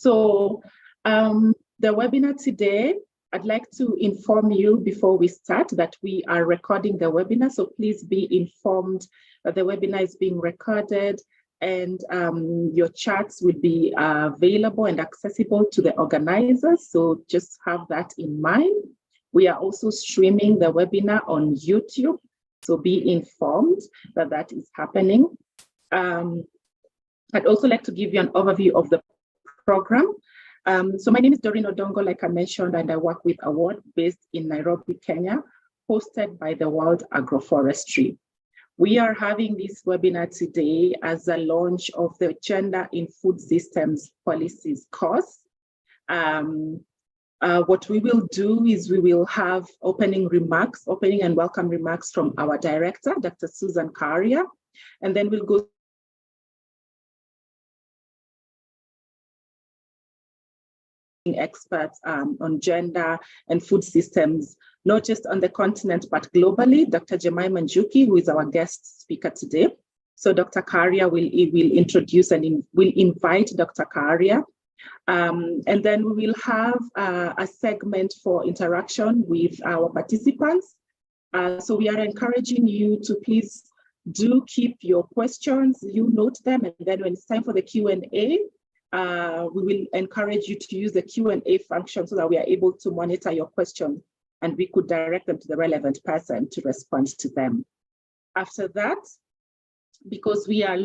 So the webinar today, I'd like to inform you before we start that we are recording the webinar. So please be informed that the webinar is being recorded, and your chats will be available and accessible to the organizers. So just have that in mind. We are also streaming the webinar on YouTube. So be informed that that is happening. I'd also like to give you an overview of the program. So my name is Doreen Odongo, like I mentioned, and I work with Award based in Nairobi, Kenya, hosted by the World Agroforestry. We are having this webinar today as a launch of the Gender in Food Systems Policies course. What we will do is we will have opening and welcome remarks from our director, Dr. Susan Karia, and then we'll go experts on gender and food systems, not just on the continent, but globally. Dr. Jemima Njuki, who is our guest speaker today. So Dr. Karia will introduce and will invite Dr. Karia. And then we will have a segment for interaction with our participants. So we are encouraging you to please do keep your questions, you note them, and then when it's time for the Q&A, we will encourage you to use the Q&A function so that we are able to monitor your questions and we could direct them to the relevant person to respond to them. After that, because we are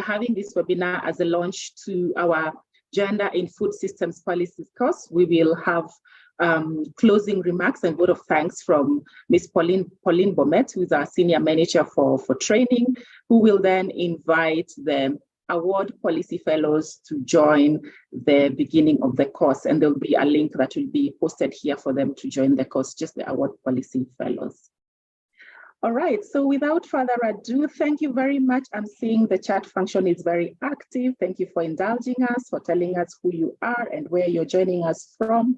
having this webinar as a launch to our Gender in Food Systems Policies course, we will have closing remarks and vote of thanks from Ms. Pauline Bomet, who is our Senior Manager for training, who will then invite the Award Policy Fellows to join the beginning of the course. And there'll be a link that will be posted here for them to join the course, just the Award Policy Fellows. All right, so without further ado, thank you very much. I'm seeing the chat function is very active. Thank you for indulging us, for telling us who you are and where you're joining us from.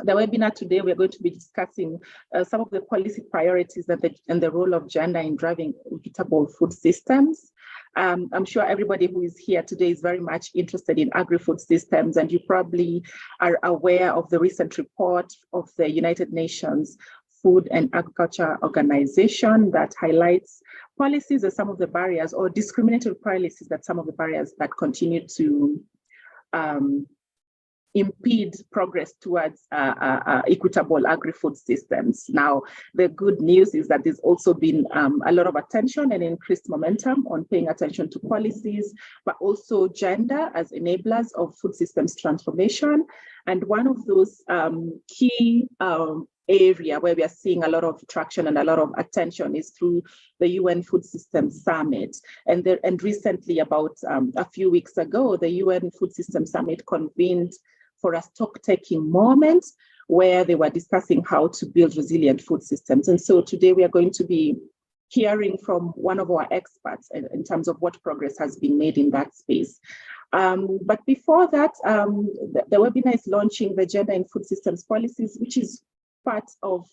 The webinar today, we're going to be discussing some of the policy priorities and the role of gender in driving equitable food systems. I'm sure everybody who is here today is very much interested in agri-food systems, and you probably are aware of the recent report of the United Nations Food and Agriculture Organization that highlights policies as some of the barriers, or discriminatory policies that some of the barriers that continue to impede progress towards equitable agri-food systems. Now, the good news is that there's also been a lot of attention and increased momentum on paying attention to policies, but also gender as enablers of food systems transformation. And one of those key area where we are seeing a lot of traction and a lot of attention is through the UN Food Systems Summit. And recently, about a few weeks ago, the UN Food Systems Summit convened for a stock-taking moment where they were discussing how to build resilient food systems. And so today we are going to be hearing from one of our experts in terms of what progress has been made in that space. But before that, the webinar is launching the Gender in Food Systems Policies, which is part of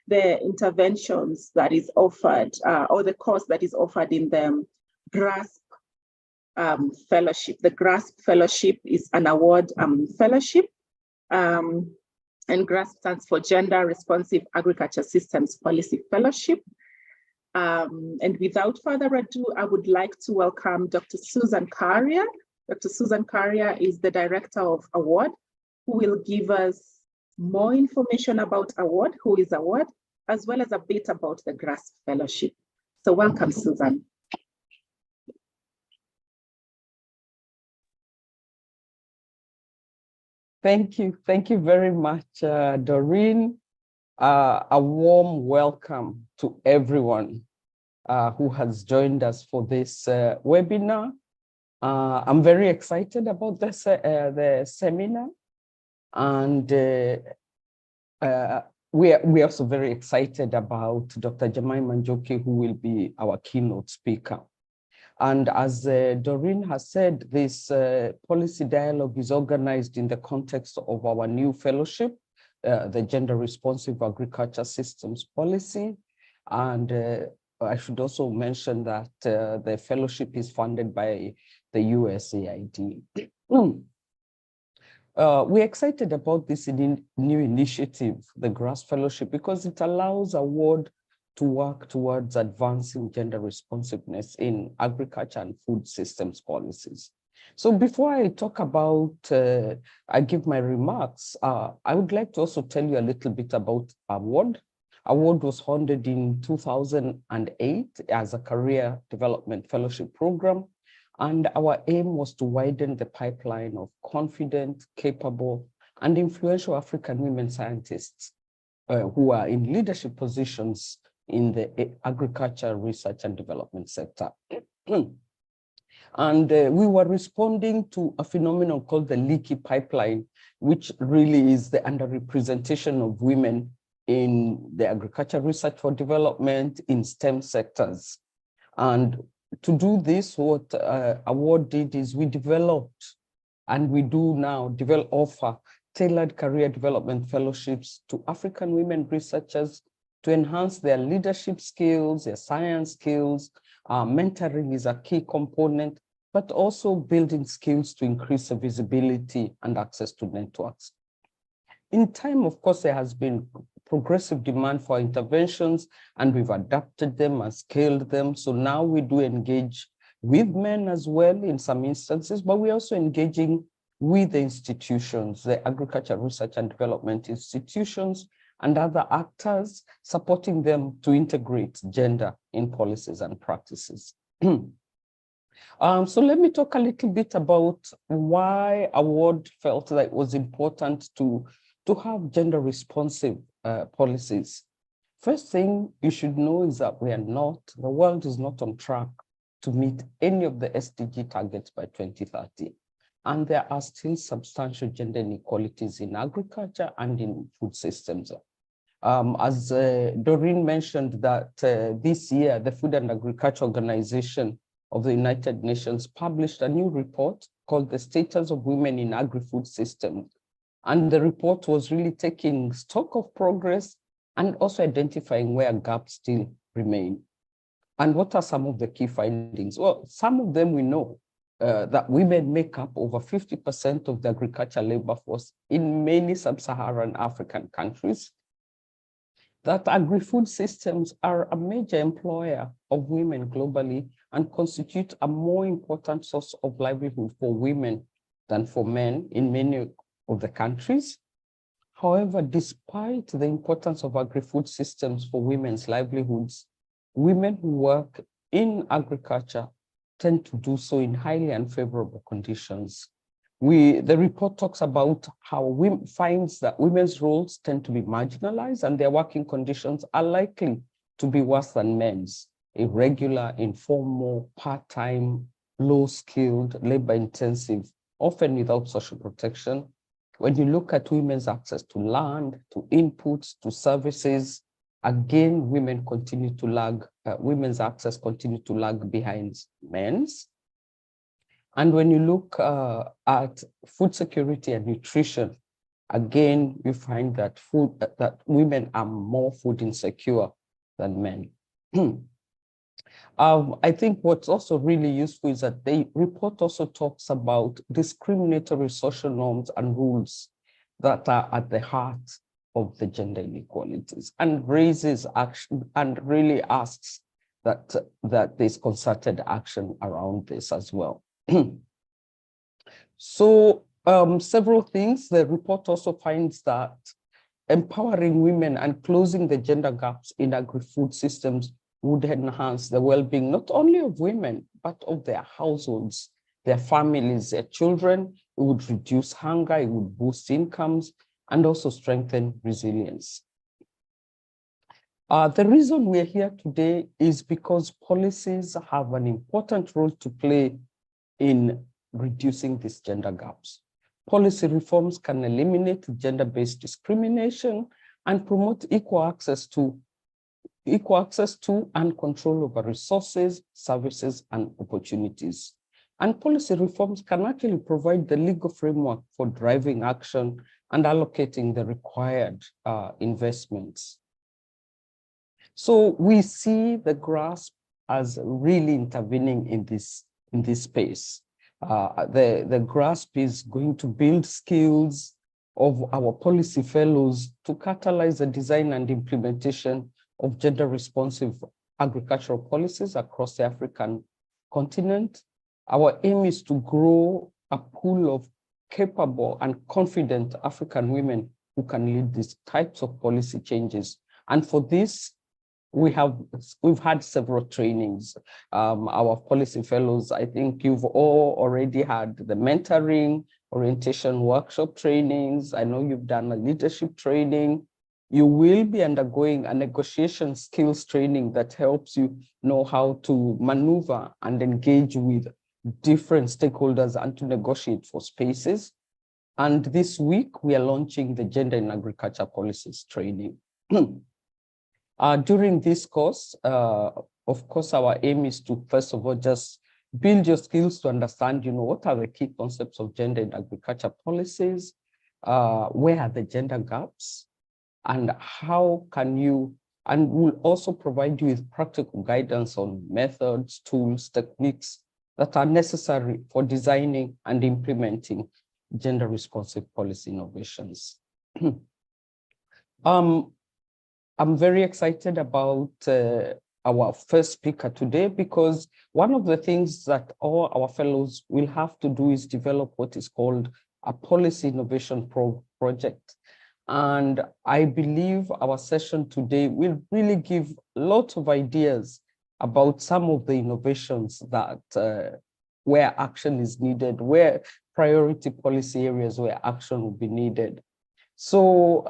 the interventions that is offered, or the course that is offered in the GRASP Fellowship. The GRASP Fellowship is an award fellowship, and GRASP stands for Gender Responsive Agriculture Systems Policy Fellowship. And without further ado, I would like to welcome Dr. Susan Karia. Dr. Susan Karia is the director of Award, who will give us more information about Award, who is Award, as well as a bit about the GRASP Fellowship. So welcome, Susan. Thank you very much, Doreen. A warm welcome to everyone who has joined us for this webinar. I'm very excited about this, the seminar, and we're also very excited about Dr. Jemima Njuki, who will be our keynote speaker. And as Doreen has said, this policy dialogue is organized in the context of our new fellowship, the Gender Responsive Agriculture Systems Policy. And I should also mention that the fellowship is funded by the USAID. We're excited about this new initiative, the GRASS Fellowship, because it allows award to work towards advancing gender responsiveness in agriculture and food systems policies. So before I talk about, I give my remarks, I would like to also tell you a little bit about award. Award was founded in 2008 as a career development fellowship program. And our aim was to widen the pipeline of confident, capable, and influential African women scientists who are in leadership positions in the agriculture, research, and development sector. And we were responding to a phenomenon called the leaky pipeline, which really is the underrepresentation of women in the agriculture, research for development, in STEM sectors. And to do this, what award did is we developed, and we do now offer tailored career development fellowships to African women researchers to enhance their leadership skills, their science skills. Mentoring is a key component, but also building skills to increase the visibility and access to networks. In time, of course, there has been progressive demand for interventions, and we've adapted them and scaled them. So now we do engage with men as well in some instances, but we're also engaging with the institutions, the agriculture, research, and development institutions, and other actors, supporting them to integrate gender in policies and practices. So let me talk a little bit about why award felt that it was important to have gender responsive policies. First thing you should know is that the world is not on track to meet any of the SDG targets by 2030. And there are still substantial gender inequalities in agriculture and in food systems. As Doreen mentioned that this year, the Food and Agriculture Organization of the United Nations published a new report called The Status of Women in Agri-Food Systems. And the report was really taking stock of progress and also identifying where gaps still remain. And what are some of the key findings? Well, some of them we know that women make up over 50% of the agricultural labor force in many sub-Saharan African countries, that agri-food systems are a major employer of women globally and constitute a more important source of livelihood for women than for men in many of the countries. However, despite the importance of agri-food systems for women's livelihoods, women who work in agriculture tend to do so in highly unfavorable conditions. The report talks about how finds that women's roles tend to be marginalized and their working conditions are likely to be worse than men's. Irregular, informal, part-time, low-skilled, labor-intensive, often without social protection. When you look at women's access to land, to inputs, to services, again, women continue to lag, women's access continue to lag behind men's. And when you look at food security and nutrition, again, you find that women are more food insecure than men. I think what's also really useful is that the report also talks about discriminatory social norms and rules that are at the heart of the gender inequalities and raises action and really asks that there's concerted action around this as well. So several things. The report also finds that empowering women and closing the gender gaps in agri-food systems would enhance the well-being not only of women, but of their households, their families, their children. It would reduce hunger, it would boost incomes, and also strengthen resilience. The reason we're here today is because policies have an important role to play in reducing these gender gaps. Policy reforms can eliminate gender-based discrimination and promote equal access to and control over resources, services, and opportunities. And policy reforms can actually provide the legal framework for driving action and allocating the required investments. So we see the GRASP as really intervening in this space. The grasp is going to build skills of our policy fellows to catalyze the design and implementation of gender-responsive agricultural policies across the African continent. Our aim is to grow a pool of capable and confident African women who can lead these types of policy changes. And for this, we've had several trainings. Our policy fellows, I think you've all already had the mentoring, orientation workshop trainings. I know you've done a leadership training. You will be undergoing a negotiation skills training that helps you know how to maneuver and engage with different stakeholders and to negotiate for spaces. And this week, we are launching the Gender in Agriculture Policies training. During this course, of course, our aim is to, first of all, just build your skills to understand, what are the key concepts of gender in agriculture policies, where are the gender gaps, and how can you, and we'll also provide you with practical guidance on methods, tools, techniques that are necessary for designing and implementing gender-responsive policy innovations. I'm very excited about our first speaker today, because one of the things that all our fellows will have to do is develop what is called a policy innovation project. And I believe our session today will really give lots of ideas about some of the innovations that where action is needed, where priority policy areas where action will be needed. So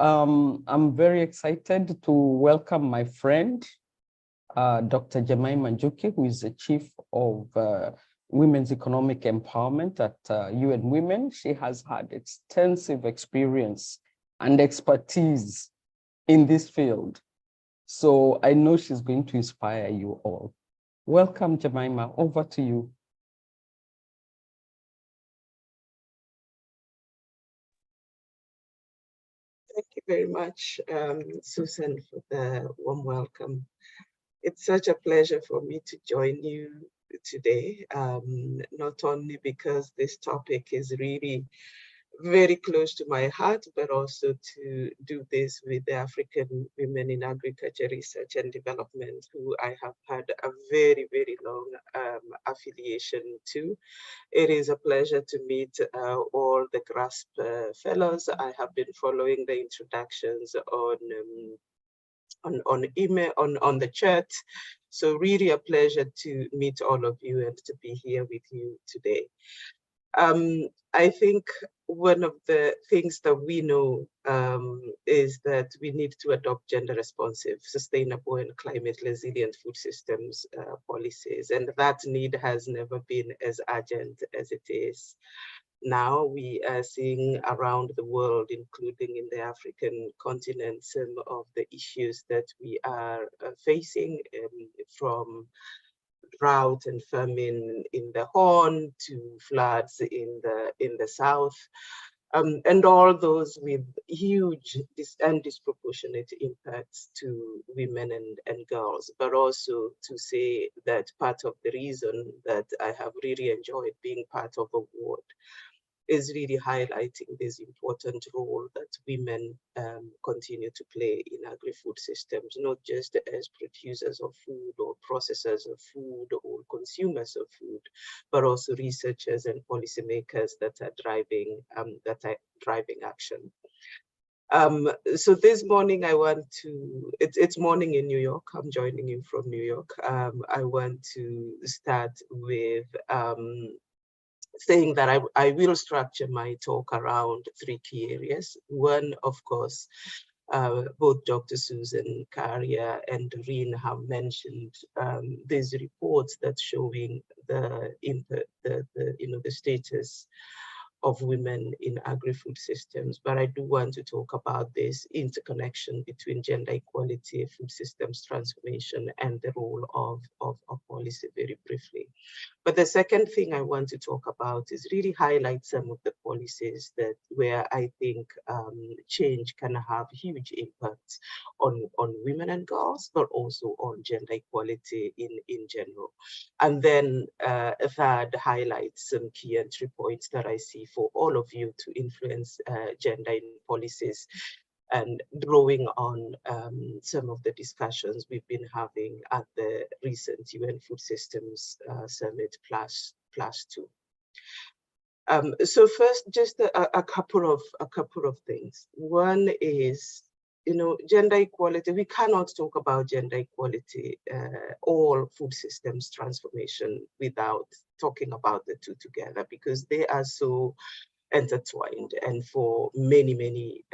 I'm very excited to welcome my friend, Dr. Jemima Njuki, who is the Chief of Women's Economic Empowerment at UN Women. She has had extensive experience and expertise in this field. So I know she's going to inspire you all. Welcome, Jemima, over to you. Thank you very much, Susan, for the warm welcome. It's such a pleasure for me to join you today, not only because this topic is really very close to my heart, but also to do this with the African Women in Agriculture Research and Development, who I have had a very, very long affiliation to. It is a pleasure to meet all the GRASP fellows. I have been following the introductions on email, on the chat. So really a pleasure to meet all of you and to be here with you today. I think one of the things that we know is that we need to adopt gender responsive, sustainable and climate resilient food systems policies. And that need has never been as urgent as it is now. We are seeing around the world, including in the African continent, some of the issues that we are facing, from drought and famine in the Horn to floods in the south, and all those with huge and disproportionate impacts to women and girls. But also to say that part of the reason that I have really enjoyed being part of a ward is really highlighting this important role that women continue to play in agri-food systems, not just as producers of food or processors of food or consumers of food, but also researchers and policymakers that are driving action. So this morning I want to, it's morning in New York, I'm joining you from New York. I want to start with saying that I will structure my talk around three key areas. One, of course, both Dr. Susan Carrier and Doreen have mentioned these reports that's showing the status of women in agri-food systems, but I do want to talk about this interconnection between gender equality, food systems transformation, and the role of policy very briefly. But the second thing I want to talk about is really highlight some of the policies that where I think change can have huge impacts on women and girls, but also on gender equality in general. And then third, highlight some key entry points that I see for all of you to influence gender in policies, and drawing on some of the discussions we've been having at the recent UN Food Systems Summit plus two. So first, just a couple of things. One is, gender equality. We cannot talk about gender equality or food systems transformation without talking about the two together, because they are so intertwined, and for many, many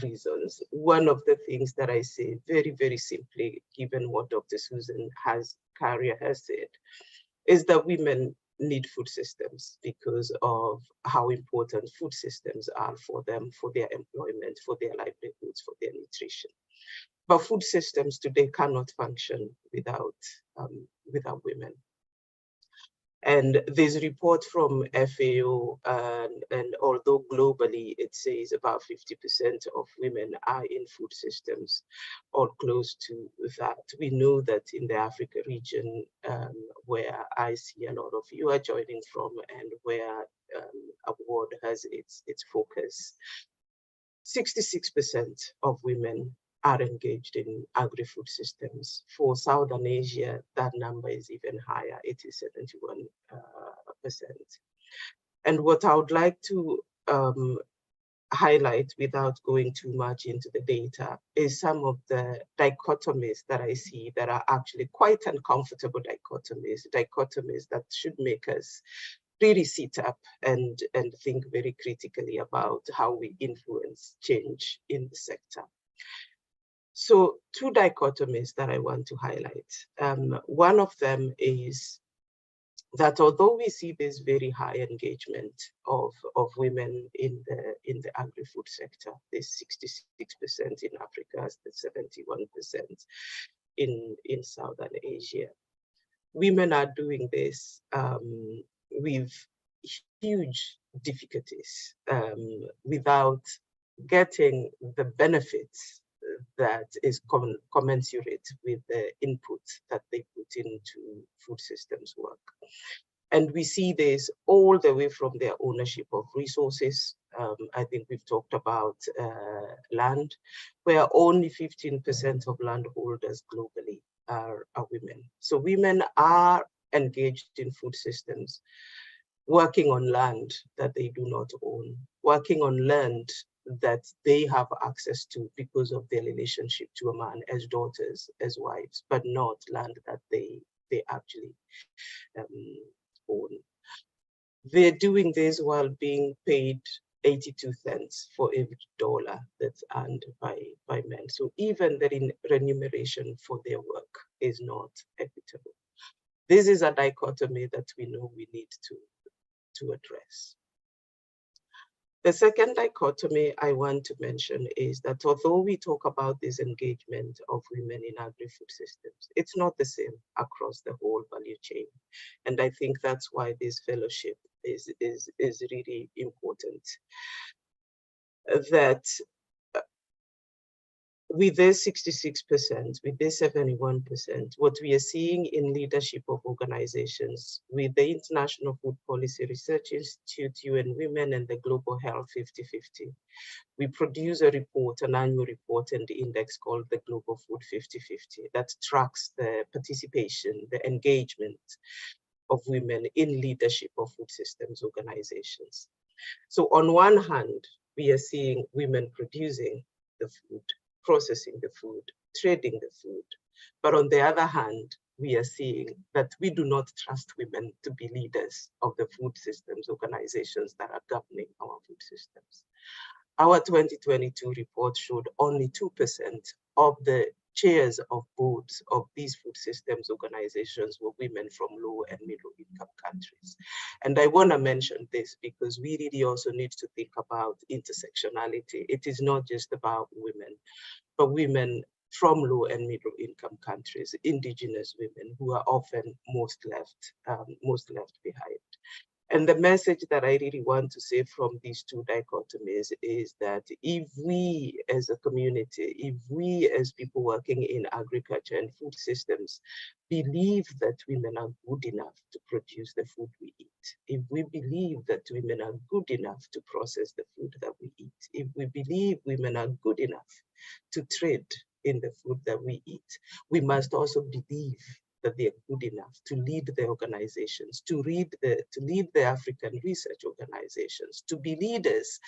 reasons. One of the things that I say very, very simply, given what Dr. Susan Carrier has said, is that women need food systems because of how important food systems are for them, for their employment, for their livelihoods, for their nutrition. But food systems today cannot function without women. And this report from FAO, and although globally it says about 50% of women are in food systems or close to that, we know that in the Africa region, where I see a lot of you are joining from, and where Award has its focus, 66% of women are engaged in agri-food systems. For Southern Asia, that number is even higher, it is 71%. And what I would like to highlight, without going too much into the data, is some of the dichotomies that I see that are actually quite uncomfortable dichotomies that should make us really sit up and think very critically about how we influence change in the sector. So two dichotomies that I want to highlight. One of them is that although we see this very high engagement of women in the agri-food sector, this 66% in Africa, the 71% in Southern Asia, women are doing this with huge difficulties, without getting the benefits that is commensurate with the input that they put into food systems work. And we see this all the way from their ownership of resources. I think we've talked about land, where only 15% of landholders globally are women. So women are engaged in food systems, working on land that they do not own, working on land that they have access to because of their relationship to a man, as daughters, as wives, but not land that they actually own. They're doing this while being paid 82 cents for every dollar that's earned by men. So even the remuneration for their work is not equitable. This is a dichotomy that we know we need to address. The second dichotomy I want to mention is that although we talk about this engagement of women in agri-food systems, it's not the same across the whole value chain. And I think that's why this fellowship is really important. That with this 66%, with this 71%, what we are seeing in leadership of organizations with the International Food Policy Research Institute, UN Women, and the Global Health 50/50, we produce a report, an annual report and index called the Global Food 50/50 that tracks the participation, the engagement of women in leadership of food systems organizations. So on one hand, we are seeing women producing the food, processing the food, trading the food. But on the other hand, we are seeing that we do not trust women to be leaders of the food systems organizations that are governing our food systems. Our 2022 report showed only 2% of the chairs of boards of these food systems organizations were women from low and middle income countries. And I want to mention this because we really also need to think about intersectionality. It is not just about women, but women from low and middle income countries, indigenous women who are often most left behind. And the message that I really want to say from these two dichotomies is that if we as a community, if we as people working in agriculture and food systems believe that women are good enough to produce the food we eat, if we believe that women are good enough to process the food that we eat, if we believe women are good enough to trade in the food that we eat, we must also believe that they are good enough to lead the organizations, to lead the African research organizations, to be leaders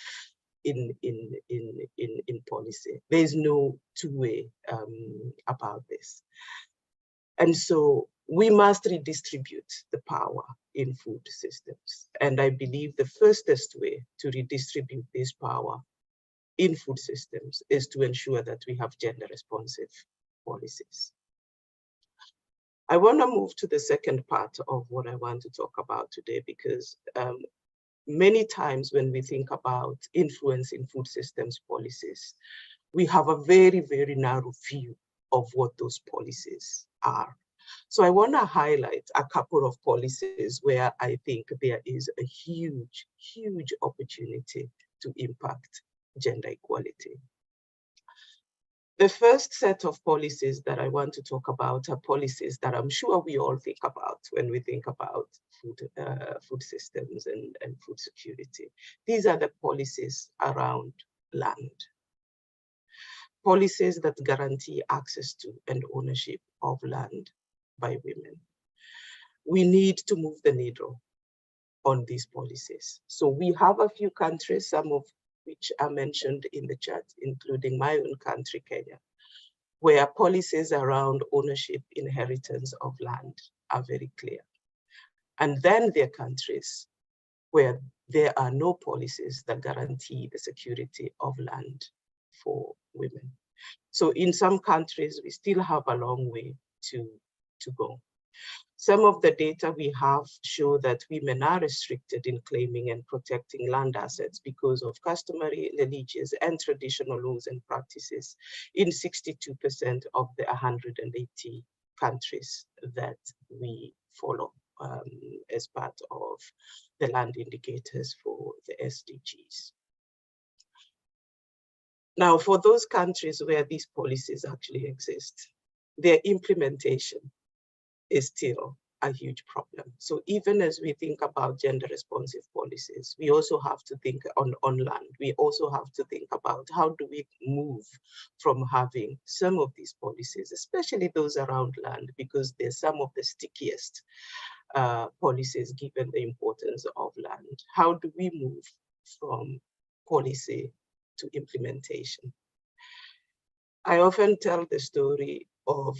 in policy. There is no two-way about this. And so we must redistribute the power in food systems. And I believe the fastest way to redistribute this power in food systems is to ensure that we have gender responsive policies. I want to move to the second part of what I want to talk about today, because many times when we think about influence in food systems policies, we have a very, very narrow view of what those policies are. So I want to highlight a couple of policies where I think there is a huge, huge opportunity to impact gender equality. The first set of policies that I want to talk about are policies that I'm sure we all think about when we think about food systems and food security. These are the policies around land. Policies that guarantee access to and ownership of land by women. We need to move the needle on these policies. So we have a few countries, some of which are mentioned in the chat, including my own country, Kenya, where policies around ownership, inheritance of land are very clear. And then there are countries where there are no policies that guarantee the security of land for women. So in some countries, we still have a long way to go. Some of the data we have show that women are restricted in claiming and protecting land assets because of customary, religious, and traditional laws and practices in 62% of the 180 countries that we follow as part of the land indicators for the SDGs. Now, for those countries where these policies actually exist, their implementation is still a huge problem. So even as we think about gender responsive policies, we also have to think on land. We also have to think about how do we move from having some of these policies, especially those around land, because they're some of the stickiest policies given the importance of land. How do we move from policy to implementation? I often tell the story of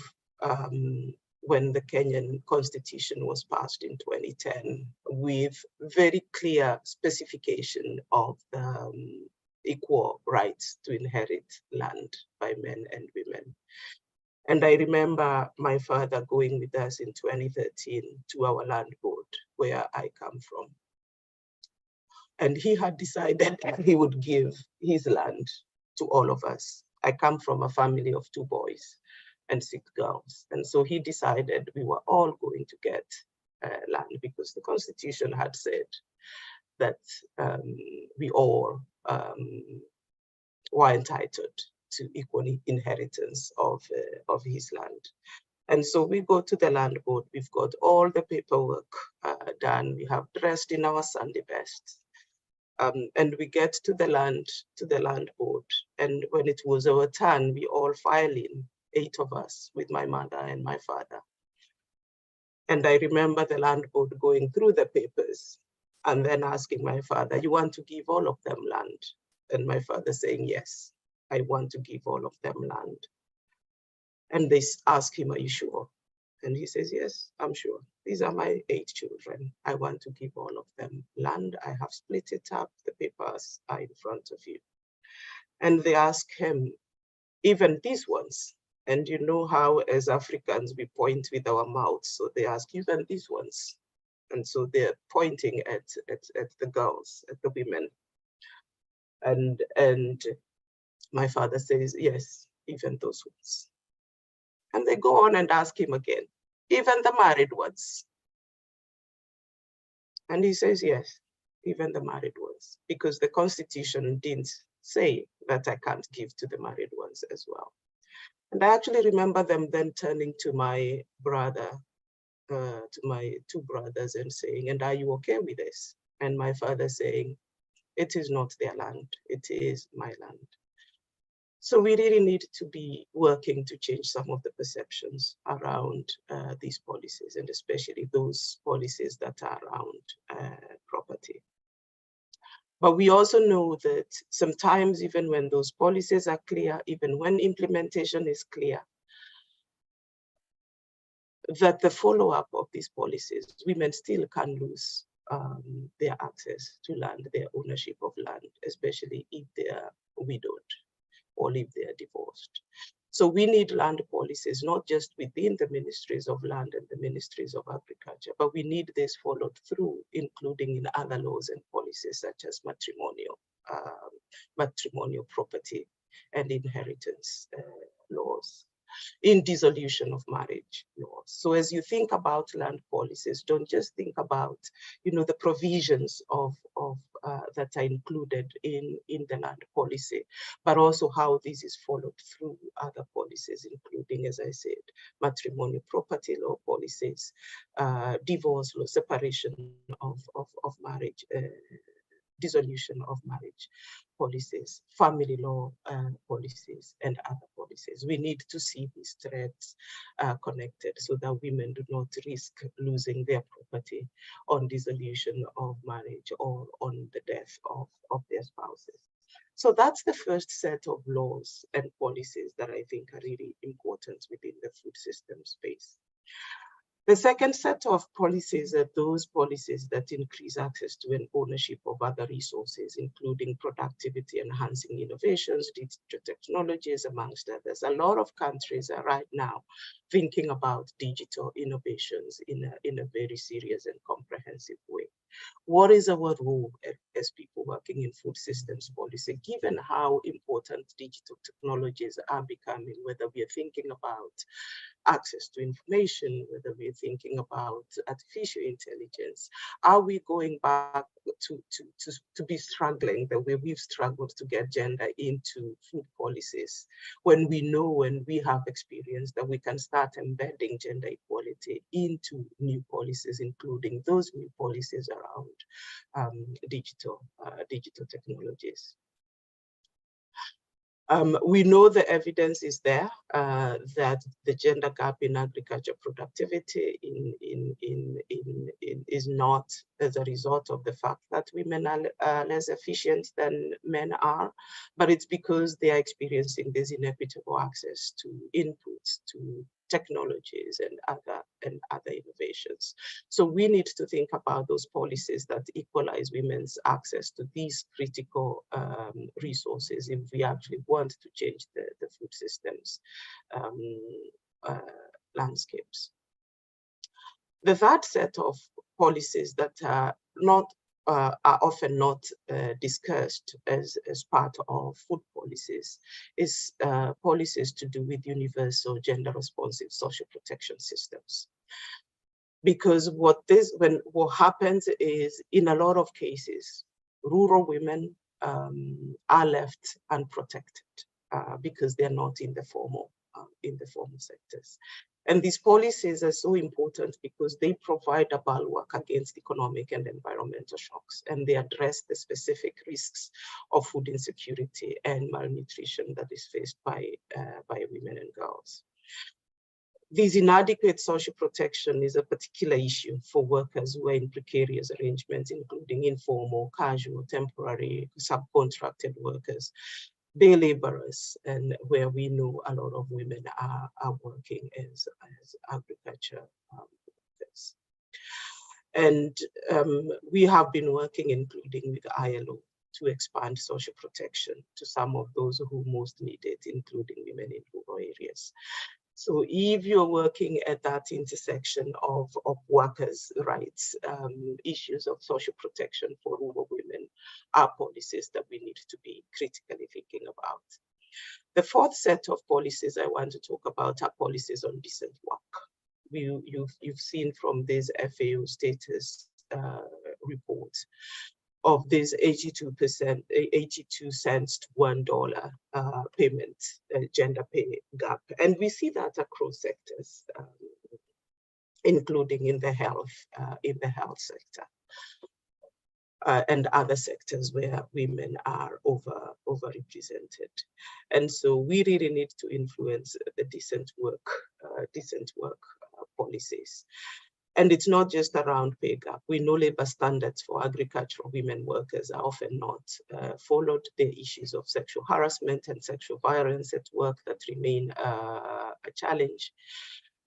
when the Kenyan Constitution was passed in 2010 with very clear specification of the equal rights to inherit land by men and women. And I remember my father going with us in 2013 to our land board where I come from. And he had decided he would give his land to all of us. I come from a family of 2 boys and 6 girls. And so he decided we were all going to get land because the Constitution had said that we all were entitled to equal inheritance of his land. And so we go to the land board, we've got all the paperwork done, we have dressed in our Sunday best. And we get to the land board. And when it was our turn, we all file in, 8 of us with my mother and my father. And I remember the land board going through the papers and then asking my father, you want to give all of them land? And my father saying, yes, I want to give all of them land. And they ask him, are you sure? And he says, yes, I'm sure. These are my 8 children. I want to give all of them land. I have split it up. The papers are in front of you. And they ask him, even these ones? And you know how, as Africans, we point with our mouths. So they ask, even these ones. And so they're pointing at the girls, at the women. And my father says, yes, even those ones. And they go on and ask him again, even the married ones. And he says, yes, even the married ones, because the Constitution didn't say that I can't give to the married ones as well. And I actually remember them then turning to my brother, to my two brothers, and saying, and are you okay with this? And my father saying, it is not their land, it is my land. So we really need to be working to change some of the perceptions around these policies, and especially those policies that are around property. But we also know that sometimes, even when those policies are clear, even when implementation is clear, that the follow-up of these policies, women still can lose their access to land, their ownership of land, especially if they are widowed or if they are divorced. So we need land policies, not just within the ministries of land and the ministries of agriculture, but we need this followed through, including in other laws and policies such as matrimonial property and inheritance laws, in dissolution of marriage laws. So as you think about land policies, don't just think about, the provisions of that are included in the land policy, but also how this is followed through other policies, including, as I said, matrimonial property law policies, divorce law, separation of marriage, dissolution of marriage policies, family law policies, and other policies. We need to see these threads connected so that women do not risk losing their property on dissolution of marriage or on the death of their spouses. So that's the first set of laws and policies that I think are really important within the food system space. The second set of policies are those policies that increase access to and ownership of other resources, including productivity enhancing innovations, digital technologies, amongst others. A lot of countries are right now thinking about digital innovations in a very serious and comprehensive way. What is our role as people working in food systems policy, given how important digital technologies are becoming, whether we are thinking about access to information, whether we're thinking about artificial intelligence? Are we going back to be struggling the way we've struggled to get gender into food policies, when we know and we have experienced that we can start embedding gender equality into new policies, including those new policies around digital technologies? We know the evidence is there that the gender gap in agriculture productivity is not as a result of the fact that women are less efficient than men are, but it's because they are experiencing this inequitable access to inputs, to technologies and other innovations. So we need to think about those policies that equalize women's access to these critical resources if we actually want to change the food systems landscapes. The third set of policies that are often not discussed as part of food policies is policies to do with universal gender responsive social protection systems. Because what happens is, in a lot of cases, rural women are left unprotected because they're not in the formal sectors. And these policies are so important because they provide a bulwark against economic and environmental shocks, and they address the specific risks of food insecurity and malnutrition that is faced by women and girls. This inadequate social protection is a particular issue for workers who are in precarious arrangements, including informal, casual, temporary, subcontracted workers, day laborers, and where we know a lot of women are working as agriculture workers. And we have been working, including with ILO, to expand social protection to some of those who most need it, including women in rural areas. So if you're working at that intersection of workers' rights, issues of social protection for rural women are policies that we need to be critically thinking about. The fourth set of policies I want to talk about are policies on decent work. You've seen from this FAO status report of this 82 cents to $1 payment gender pay gap, and we see that across sectors, including in the health sector and other sectors where women are overrepresented. And so we really need to influence the decent work policies. And it's not just around pay gap. We know labor standards for agricultural women workers are often not followed. The issues of sexual harassment and sexual violence at work that remain a challenge.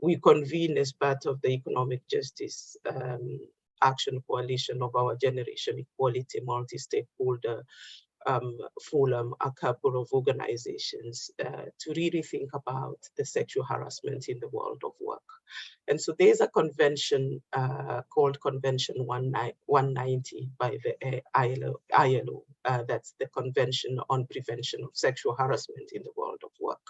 We convene as part of the Economic Justice Action Coalition of our Generation Equality multi-stakeholder forum, a couple of organizations to really think about the sexual harassment in the world of work. And so there's a convention called Convention 190 by the ILO. That's the Convention on Prevention of Sexual Harassment in the World of Work.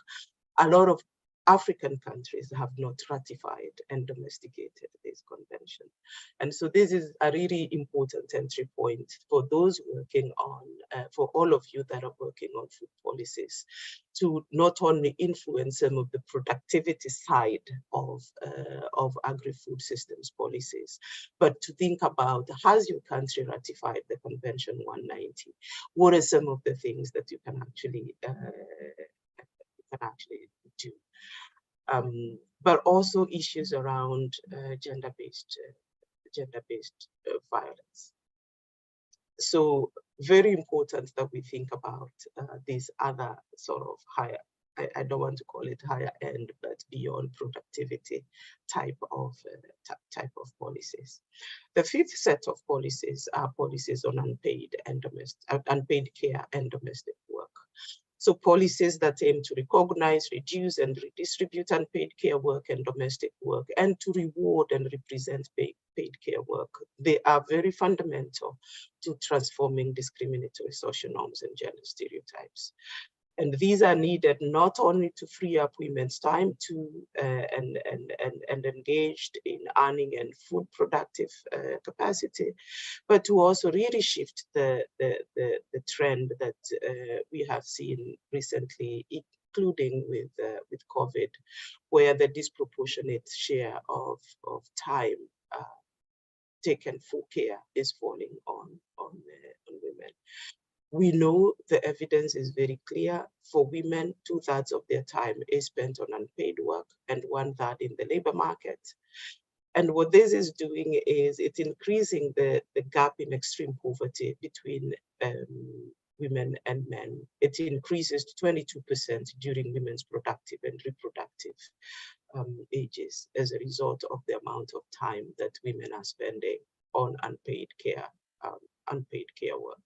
A lot of African countries have not ratified and domesticated this convention. And so this is a really important entry point for those working on, for all of you that are working on food policies, to not only influence some of the productivity side of agri-food systems policies, but to think about, has your country ratified the Convention 190? What are some of the things that you can actually do? But also issues around gender-based violence. So very important that we think about these other sort of higher, I don't want to call it higher end, but beyond productivity type of policies. The fifth set of policies are policies on unpaid care and domestic work. So policies that aim to recognize, reduce, and redistribute unpaid care work and domestic work, and to reward and represent paid care work. They are very fundamental to transforming discriminatory social norms and gender stereotypes. And these are needed not only to free up women's time to and engaged in earning and food productive capacity, but to also really shift the trend that we have seen recently, including with COVID, where the disproportionate share of time taken for care is falling on women. We know the evidence is very clear. For women, 2/3 of their time is spent on unpaid work and 1/3 in the labor market. And what this is doing is it's increasing the gap in extreme poverty between women and men. It increases to 22% during women's productive and reproductive ages as a result of the amount of time that women are spending on unpaid care work.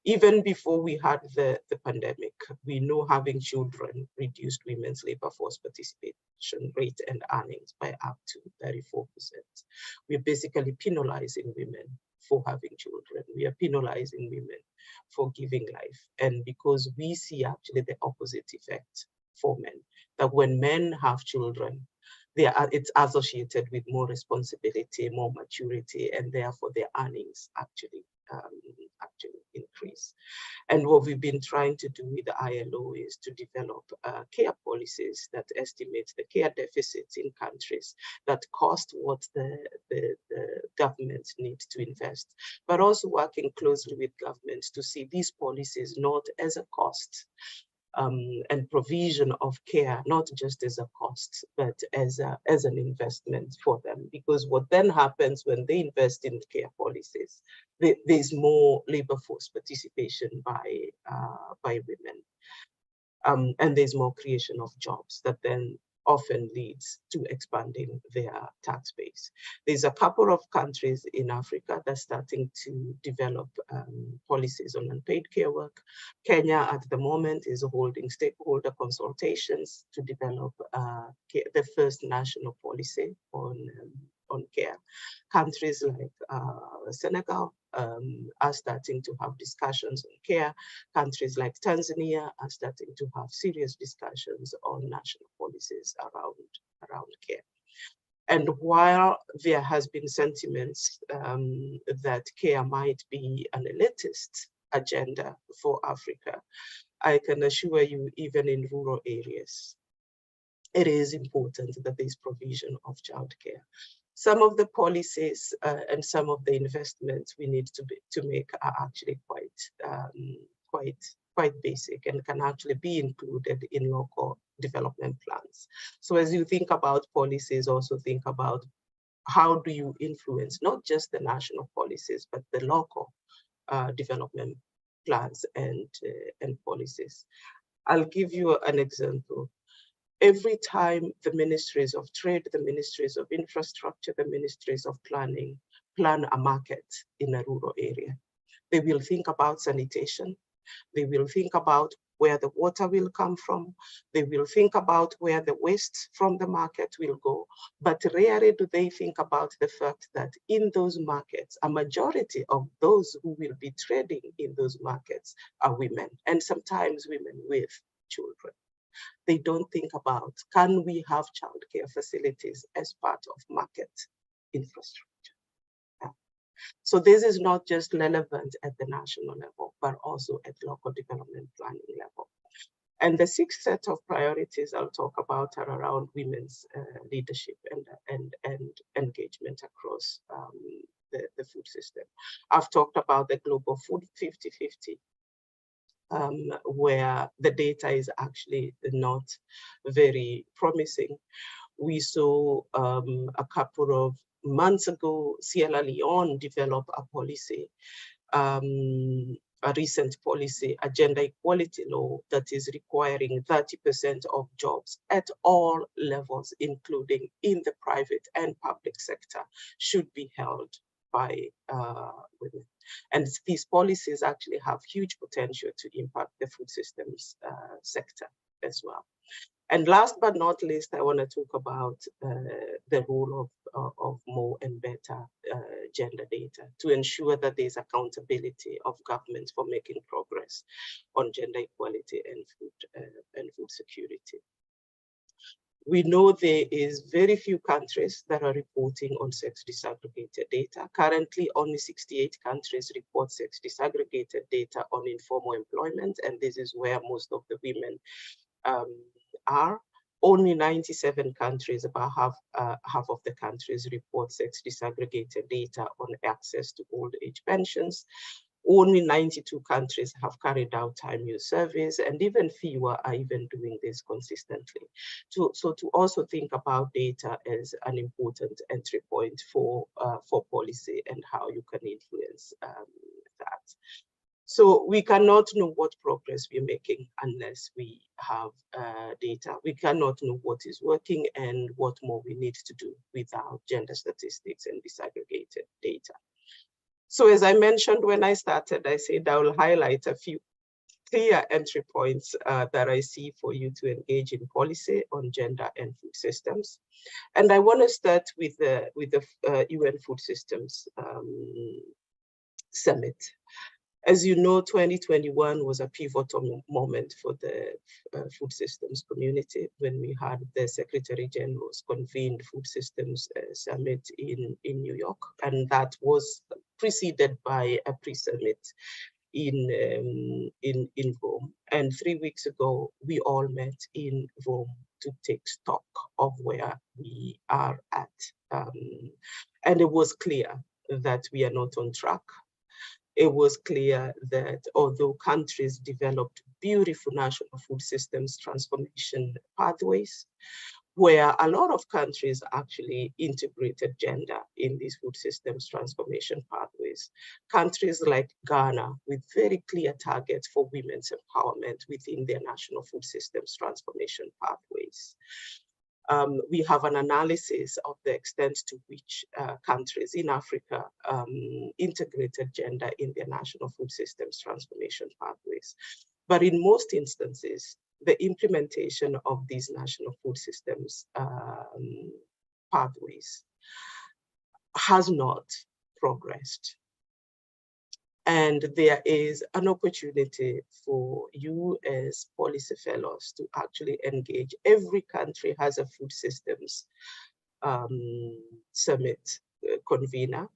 Even before we had the pandemic, we know having children reduced women's labor force participation rate and earnings by up to 34%. We're basically penalizing women for having children. We are penalizing women for giving life. And because we see actually the opposite effect for men, that when men have children, it's associated with more responsibility, more maturity, and therefore their earnings actually increase. And what we've been trying to do with the ILO is to develop care policies that estimate the care deficits in countries that cost what the government needs to invest, but also working closely with governments to see these policies not as a cost, and provision of care, not just as a cost, but as an investment for them. Because what then happens when they invest in care policies, there's more labor force participation by women, and there's more creation of jobs that then often leads to expanding their tax base. There's a couple of countries in Africa that's starting to develop policies on unpaid care work. Kenya at the moment is holding stakeholder consultations to develop the first national policy on care. Countries like Senegal are starting to have discussions on care. Countries like Tanzania are starting to have serious discussions on national policies around care. And while there has been sentiments that care might be an elitist agenda for Africa, I can assure you, even in rural areas, it is important that there is provision of childcare. Some of the policies and some of the investments we need to make are actually quite basic and can actually be included in local development plans. So as you think about policies, also think about how do you influence not just the national policies, but the local development plans and policies. I'll give you an example. Every time the ministries of trade, the ministries of infrastructure, the ministries of planning plan a market in a rural area, they will think about sanitation. They will think about where the water will come from. They will think about where the waste from the market will go. But rarely do they think about the fact that in those markets, a majority of those who will be trading in those markets are women, and sometimes women with children. They don't think about, can we have childcare facilities as part of market infrastructure? Yeah. So this is not just relevant at the national level, but also at local development planning level. And the sixth set of priorities I'll talk about are around women's leadership and engagement across the food system. I've talked about the global food 50-50. Where the data is actually not very promising. We saw a couple of months ago, Sierra Leone developed a policy, a recent policy, a gender equality law that is requiring 30% of jobs at all levels, including in the private and public sector, should be held by women. And these policies actually have huge potential to impact the food systems sector as well. And last but not least, I want to talk about the role of more and better gender data to ensure that there's accountability of governments for making progress on gender equality and food security. We know there is very few countries that are reporting on sex disaggregated data. Currently, only 68 countries report sex disaggregated data on informal employment, and this is where most of the women are. Only 97 countries, about half of the countries, report sex disaggregated data on access to old age pensions. Only 92 countries have carried out time use surveys, and even fewer are even doing this consistently. So to also think about data as an important entry point for policy and how you can influence that. So we cannot know what progress we're making unless we have data. We cannot know what is working and what more we need to do without gender statistics and disaggregated data. So as I mentioned when I started, I said I will highlight a few clear entry points that I see for you to engage in policy on gender and food systems. And I want to start with the UN Food Systems Summit. As you know, 2021 was a pivotal moment for the food systems community when we had the Secretary General's convened Food Systems Summit in New York, and that was preceded by a pre-summit in Rome. And 3 weeks ago, we all met in Rome to take stock of where we are at. And it was clear that we are not on track. It was clear that although countries developed beautiful national food systems transformation pathways, where a lot of countries actually integrated gender in these food systems transformation pathways. Countries like Ghana, with very clear targets for women's empowerment within their national food systems transformation pathways. we have an analysis of the extent to which countries in Africa integrated gender in their national food systems transformation pathways. But in most instances, the implementation of these national food systems pathways has not progressed. And there is an opportunity for you as policy fellows to actually engage. Every country has a food systems summit convener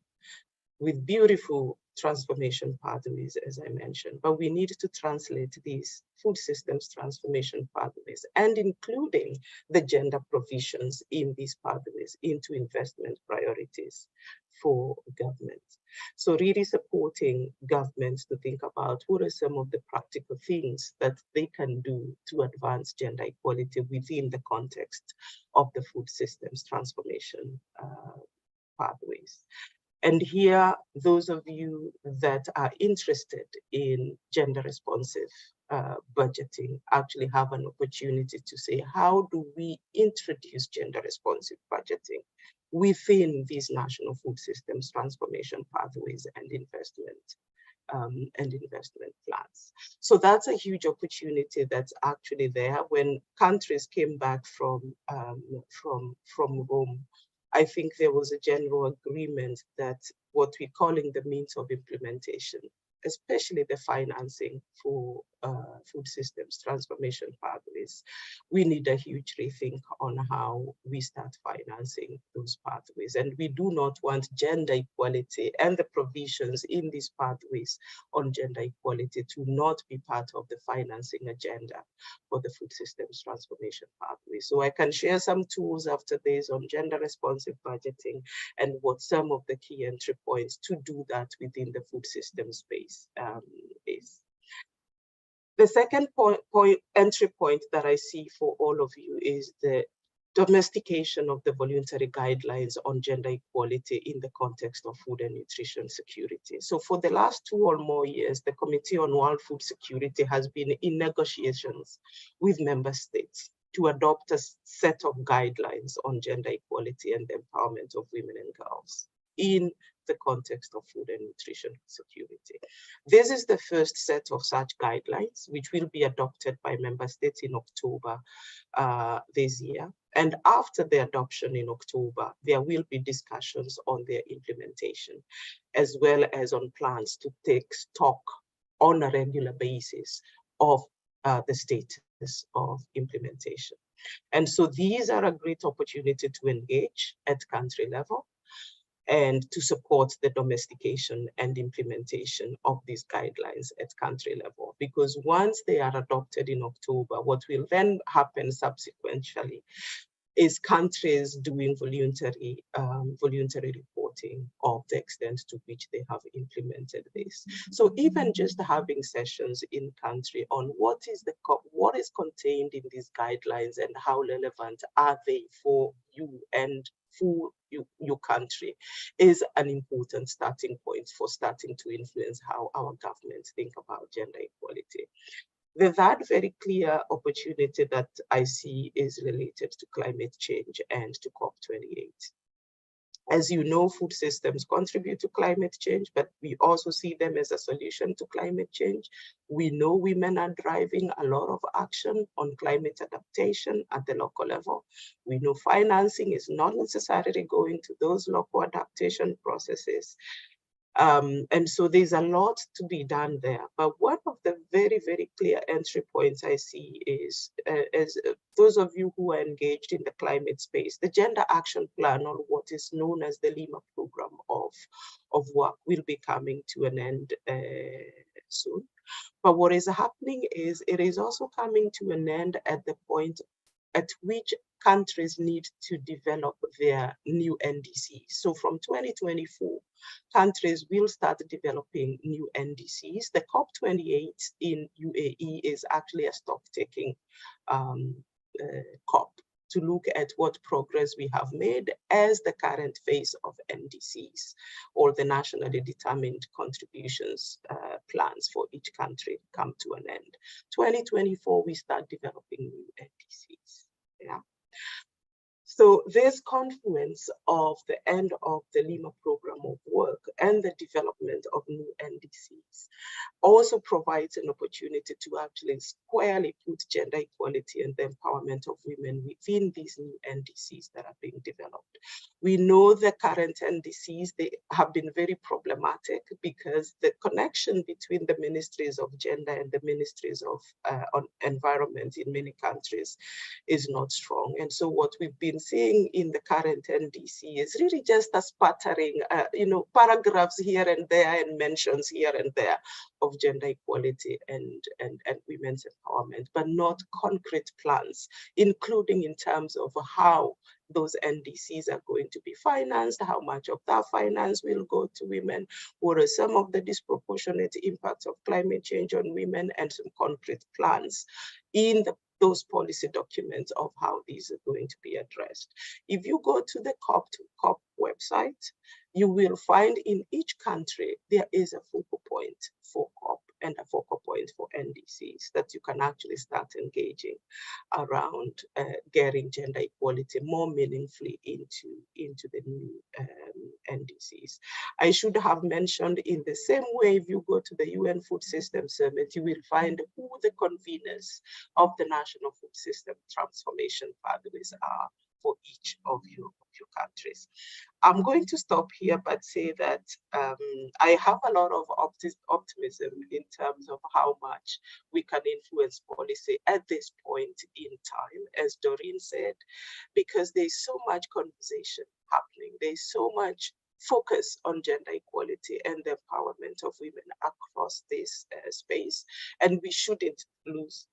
with beautiful transformation pathways, as I mentioned, but we need to translate these food systems transformation pathways and including the gender provisions in these pathways into investment priorities for government. So really supporting governments to think about what are some of the practical things that they can do to advance gender equality within the context of the food systems transformation pathways. And here, those of you that are interested in gender responsive budgeting actually have an opportunity to say, how do we introduce gender responsive budgeting within these national food systems transformation pathways and investment plans? So that's a huge opportunity that's actually there. When countries came back from Rome, I think there was a general agreement that what we're calling the means of implementation, especially the financing for food systems transformation pathways, we need a huge rethink on how we start financing those pathways. And we do not want gender equality and the provisions in these pathways on gender equality to not be part of the financing agenda for the food systems transformation pathway. So I can share some tools after this on gender responsive budgeting and what some of the key entry points to do that within the food system space is. The second entry point that I see for all of you is the domestication of the voluntary guidelines on gender equality in the context of food and nutrition security. So for the last 2 or more years, the Committee on World Food Security has been in negotiations with member states to adopt a set of guidelines on gender equality and the empowerment of women and girls in the context of food and nutrition security. This is the first set of such guidelines, which will be adopted by member states in October this year. And after the adoption in October, there will be discussions on their implementation, as well as on plans to take stock on a regular basis of the status of implementation. And so these are a great opportunity to engage at country level and to support the domestication and implementation of these guidelines at country level. Because once they are adopted in October, what will then happen subsequently is countries doing voluntary reporting of the extent to which they have implemented this. So even just having sessions in country on what is contained in these guidelines and how relevant are they for you and for your country is an important starting point for starting to influence how our governments think about gender equality. The third very clear opportunity that I see is related to climate change and to COP28. As you know, food systems contribute to climate change, but we also see them as a solution to climate change. We know women are driving a lot of action on climate adaptation at the local level. We know financing is not necessarily going to those local adaptation processes. And so there's a lot to be done there. But one of the very, very clear entry points I see is, as those of you who are engaged in the climate space, the Gender Action Plan, or what is known as the Lima program of work, will be coming to an end soon. But what is happening is it is also coming to an end at the point at which countries need to develop their new NDCs. So from 2024, countries will start developing new NDCs. The COP28 in UAE is actually a stock-taking COP to look at what progress we have made as the current phase of NDCs, or the nationally determined contributions plans for each country come to an end. 2024, we start developing new NDCs. Yeah. So this confluence of the end of the Lima program of work and the development of new NDCs also provides an opportunity to actually squarely put gender equality and the empowerment of women within these new NDCs that are being developed. We know the current NDCs, they have been very problematic because the connection between the ministries of gender and the ministries of environment in many countries is not strong. And so what we've been seeing in the current NDC is really just a sputtering, paragraphs here and there and mentions here and there of gender equality and women's empowerment, but not concrete plans, including in terms of how those NDCs are going to be financed, how much of that finance will go to women, what are some of the disproportionate impacts of climate change on women, and some concrete plans in those policy documents of how these are going to be addressed. If you go to the COP website, you will find in each country there is a focal point for COP and a focal point for NDCs that you can actually start engaging around getting gender equality more meaningfully into the new NDCs. I should have mentioned, in the same way, if you go to the UN Food Systems Summit, you will find who the conveners of the National Food System Transformation Pathways are for each of your countries. I'm going to stop here, but say that I have a lot of optimism in terms of how much we can influence policy at this point in time, as Doreen said, because there's so much conversation happening. There's so much focus on gender equality and the empowerment of women across this space, and we shouldn't lose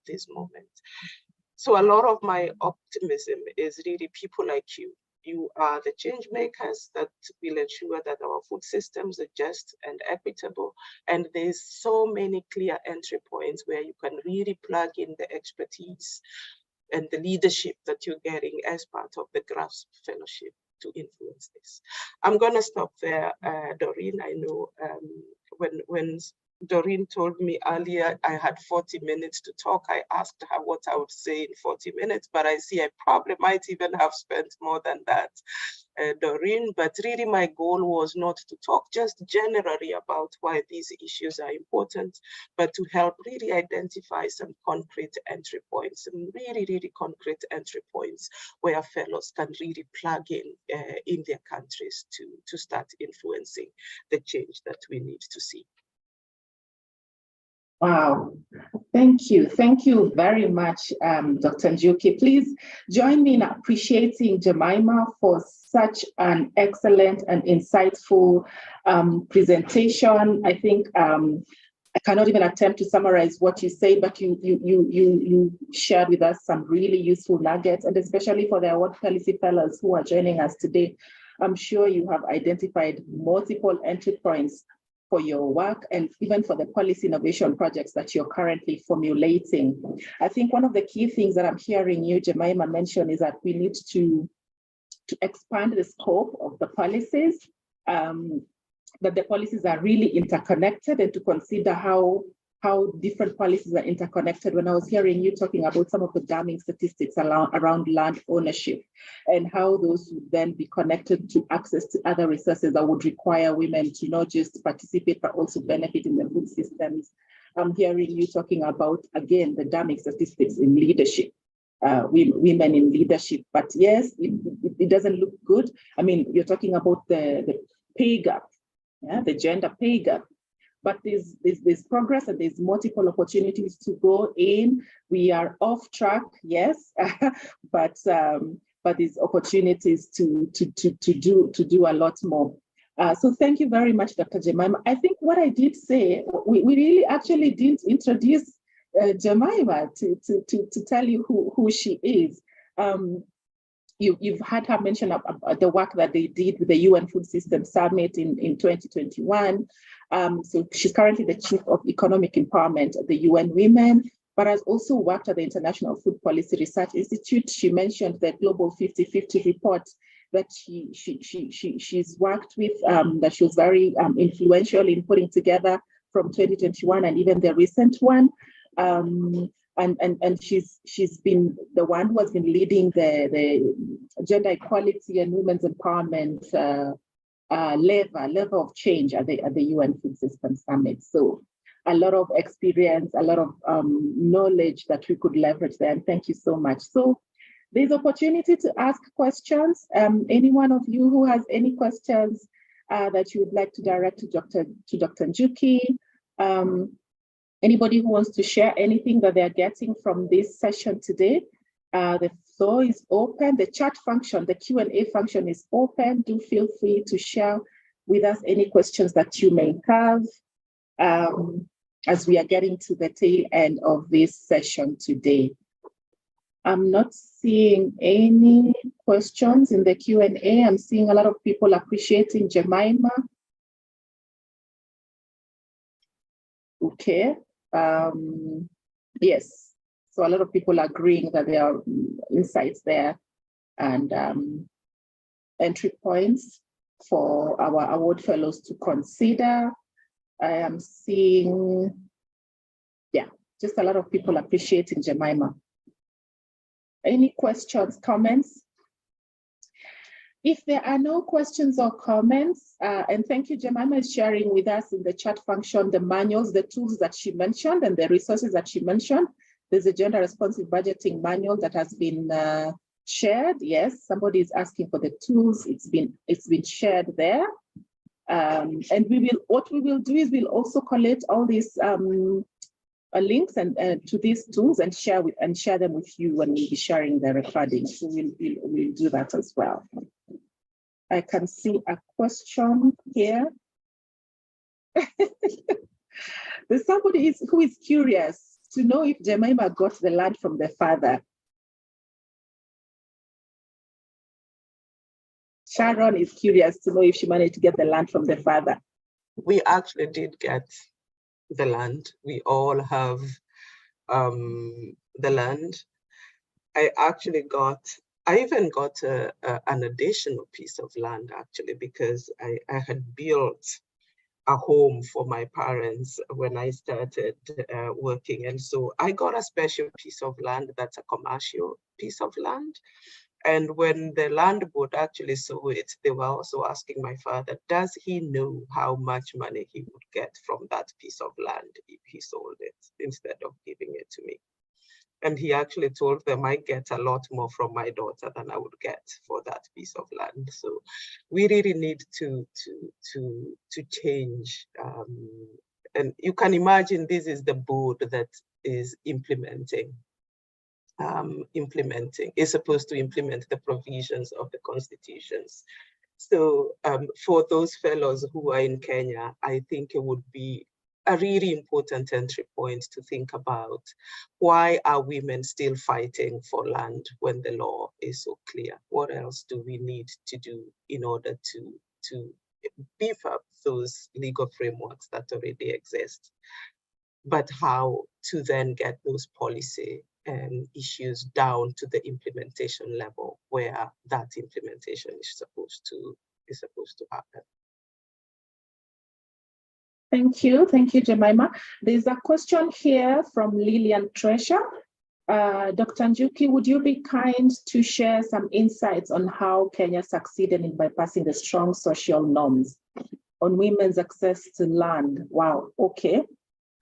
this moment. So a lot of my optimism is really people like you. You are the change makers that will ensure that our food systems are just and equitable. And there's so many clear entry points where you can really plug in the expertise and the leadership that you're getting as part of the GRASP Fellowship to influence this. I'm going to stop there, Doreen. I know when Doreen told me earlier I had 40 minutes to talk, I asked her what I would say in 40 minutes, but I see I probably might even have spent more than that, Doreen. But really my goal was not to talk just generally about why these issues are important, but to help really identify some concrete entry points, some really, really concrete entry points where fellows can really plug in their countries to start influencing the change that we need to see. Wow, thank you. Thank you very much, Dr. Njuki. Please join me in appreciating Jemima for such an excellent and insightful presentation. I think I cannot even attempt to summarize what you said, but you shared with us some really useful nuggets, and especially for the award policy fellows who are joining us today. I'm sure you have identified multiple entry points for your work and even for the policy innovation projects that you're currently formulating. I think one of the key things that I'm hearing you, Jemima, mention is that we need to expand the scope of the policies, that the policies are really interconnected, and to consider how different policies are interconnected. When I was hearing you talking about some of the damning statistics around land ownership and how those would then be connected to access to other resources that would require women to not just participate, but also benefit in the food systems. I'm hearing you talking about, again, the damning statistics in leadership, women in leadership. But yes, it doesn't look good. I mean, you're talking about the pay gap, the gender pay gap. But there's progress and there's multiple opportunities to go in. We are off track, yes, but there's opportunities to do a lot more. So thank you very much, Dr. Jemima. I think what I did say, we really actually didn't introduce Jemima to tell you who she is. You've had her mention about the work that they did with the UN Food Systems Summit in 2021. So she's currently the Chief of Economic Empowerment at the UN Women, but has also worked at the International Food Policy Research Institute. She mentioned the Global 50-50 report that she's worked with, that she was very influential in putting together from 2021 and even the recent one. and she's been the one who has been leading the gender equality and women's empowerment level of change at the UN Food Systems Summit. So a lot of experience, a lot of knowledge that we could leverage there. And thank you so much. So there's opportunity to ask questions. Any one of you who has any questions that you would like to direct to Dr. Njuki, anybody who wants to share anything that they're getting from this session today, the floor is open. The chat function, the Q&A function is open. Do feel free to share with us any questions that you may have as we are getting to the tail end of this session today. I'm not seeing any questions in the Q&A. I'm seeing a lot of people appreciating Jemima. Okay. Yes. So a lot of people agreeing that there are insights there and entry points for our award fellows to consider. I am seeing, yeah, just a lot of people appreciating Jemima. Any questions, comments? If there are no questions or comments, and thank you, Jemima is sharing with us in the chat function the manuals, the tools that she mentioned and the resources that she mentioned. There's a gender responsive budgeting manual that has been shared. Yes, somebody is asking for the tools. It's been shared there. And what we will do is we'll also collate all these links and to these tools and share them with you when we'll be sharing the recording. So we'll do that as well. I can see a question here. There's somebody who is curious to know if Jemima got the land from the father. Sharon is curious to know if she managed to get the land from the father. We actually did get the land. We all have the land. I even got an additional piece of land actually, because I had built a home for my parents when I started working. And so I got a special piece of land that's a commercial piece of land. And when the land board actually saw it, they were also asking my father, does he know how much money he would get from that piece of land if he sold it instead of giving it to me? And he actually told them, I get a lot more from my daughter than I would get for that piece of land. So we really need to change. And you can imagine this is the board that is is supposed to implement the provisions of the constitutions. So for those fellows who are in Kenya, I think it would be a really important entry point to think about, why are women still fighting for land when the law is so clear? What else do we need to do in order to beef up those legal frameworks that already exist? But how to then get those policy issues down to the implementation level, where that implementation is supposed to happen. Thank you, Jemima. There's a question here from Lillian Treasure. Dr. Njuki, would you be kind to share some insights on how Kenya succeeded in bypassing the strong social norms on women's access to land? Wow, okay.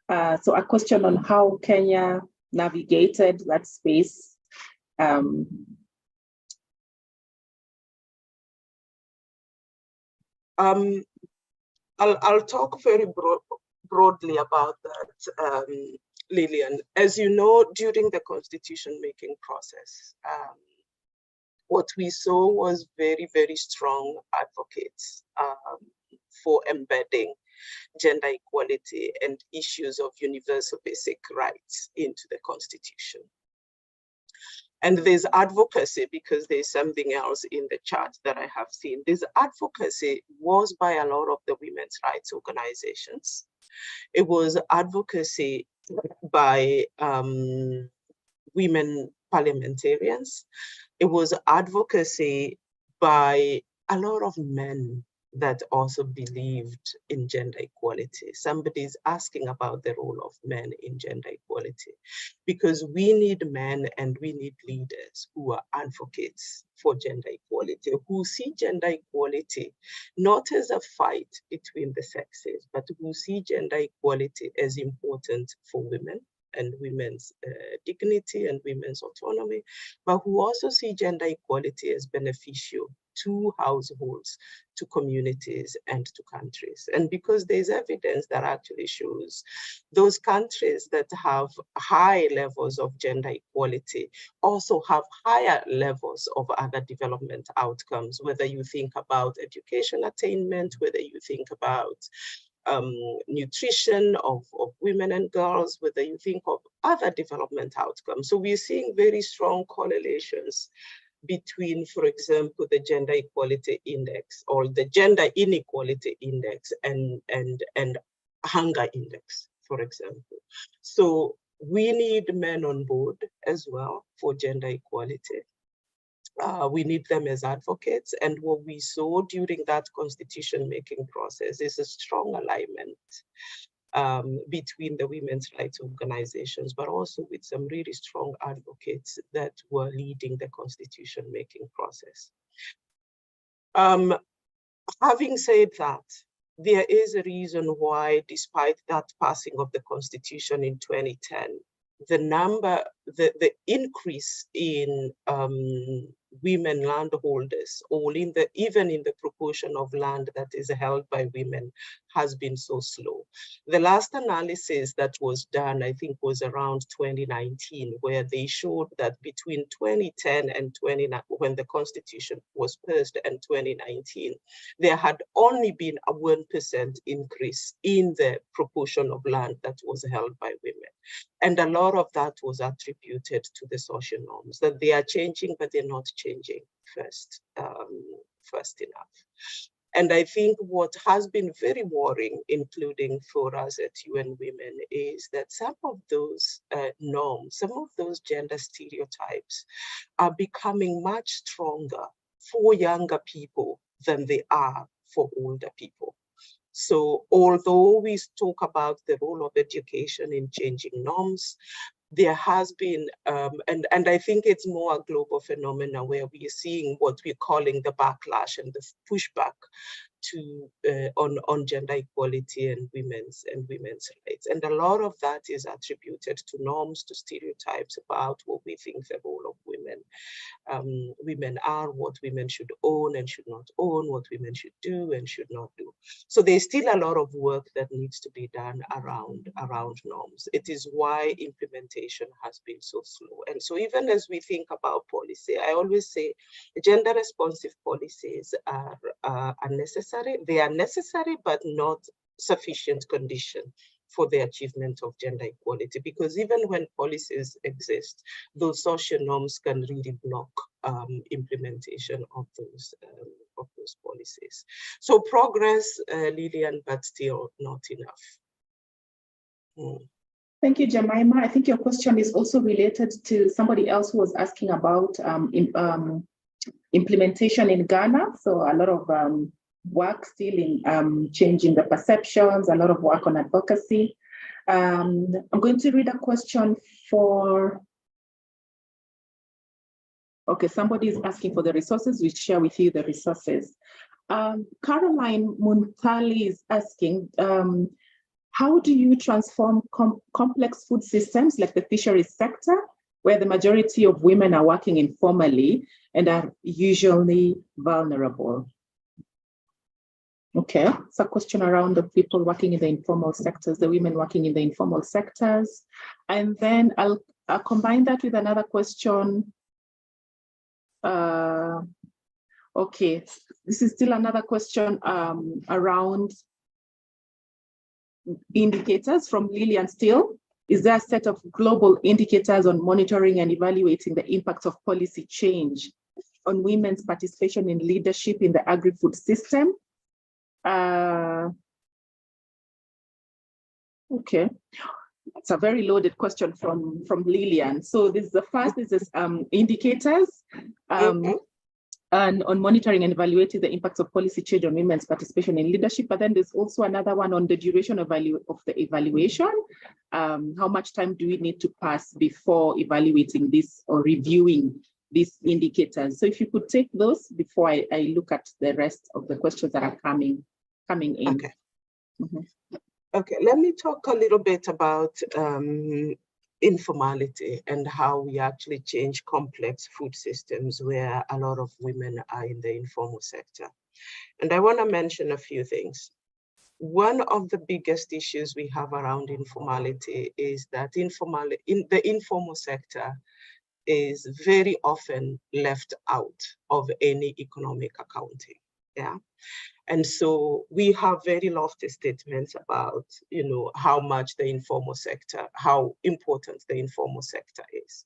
So a question on how Kenya navigated that space. I'll talk very broadly about that, Lillian. As you know, during the constitution-making process, what we saw was very, very strong advocates for embedding gender equality and issues of universal basic rights into the Constitution. And there's advocacy, because there's something else in the chart that I have seen. This advocacy was by a lot of the women's rights organizations. It was advocacy by women parliamentarians. It was advocacy by a lot of men that also believed in gender equality. Somebody's asking about the role of men in gender equality, because we need men and we need leaders who are advocates for gender equality, who see gender equality not as a fight between the sexes, but who see gender equality as important for women and women's dignity and women's autonomy, but who also see gender equality as beneficial to households, to communities, and to countries. And because there's evidence that actually shows those countries that have high levels of gender equality also have higher levels of other development outcomes, whether you think about education attainment, whether you think about nutrition of women and girls, whether you think of other development outcomes. So we're seeing very strong correlations between, for example, the gender equality index or the gender inequality index and hunger index, for example. So we need men on board as well for gender equality. We need them as advocates. And what we saw during that constitution-making process is a strong alignment between the women's rights organizations, but also with some really strong advocates that were leading the constitution-making process. Having said that, there is a reason why, despite that passing of the constitution in 2010, the increase in women landholders, or even in the proportion of land that is held by women, has been so slow. The last analysis that was done, I think, was around 2019, where they showed that between 2010 and when the constitution was passed, and 2019, there had only been a 1% increase in the proportion of land that was held by women. And a lot of that was attributed to the social norms, that they are changing, but they're not changing fast enough. And I think what has been very worrying, including for us at UN Women, is that some of those norms, some of those gender stereotypes are becoming much stronger for younger people than they are for older people. So although we talk about the role of education in changing norms, there has been, and I think it's more a global phenomenon where we are seeing what we're calling the backlash and the pushback to on gender equality and women's rights. And a lot of that is attributed to norms, to stereotypes about what we think the role of women are, what women should own and should not own, what women should do and should not do. So there's still a lot of work that needs to be done around norms. It is why implementation has been so slow. And so even as we think about policy, I always say gender responsive policies are necessary. They are necessary, but not sufficient condition for the achievement of gender equality, because even when policies exist, those social norms can really block implementation of those policies. So progress, Lillian, but still not enough. Thank you, Jemima. I think your question is also related to somebody else who was asking about implementation in Ghana. So a lot of work still in changing the perceptions, a lot of work on advocacy. I'm going to read a question for, okay, somebody is asking for the resources. We share with you the resources. Caroline Muntali is asking, how do you transform complex food systems like the fisheries sector, where the majority of women are working informally and are usually vulnerable? Okay, it's a question around the people working in the informal sectors, the women working in the informal sectors. And then I'll combine that with another question. Okay, this is still another question around indicators from Lillian Steele. Is there a set of global indicators on monitoring and evaluating the impact of policy change on women's participation in leadership in the agri-food system? Okay, it's a very loaded question from Lillian. So this is the first, this is indicators. and on monitoring and evaluating the impacts of policy change on women's participation in leadership. But then there's also another one on the duration of the evaluation. How much time do we need to pass before evaluating this or reviewing these indicators? So if you could take those before I look at the rest of the questions that are coming in. Okay. Okay, let me talk a little bit about informality and how we actually change complex food systems where a lot of women are in the informal sector. And I want to mention a few things. One of the biggest issues we have around informality is that the informal sector is very often left out of any economic accounting. Yeah. And so we have very lofty statements about, how much the informal sector, how important the informal sector is.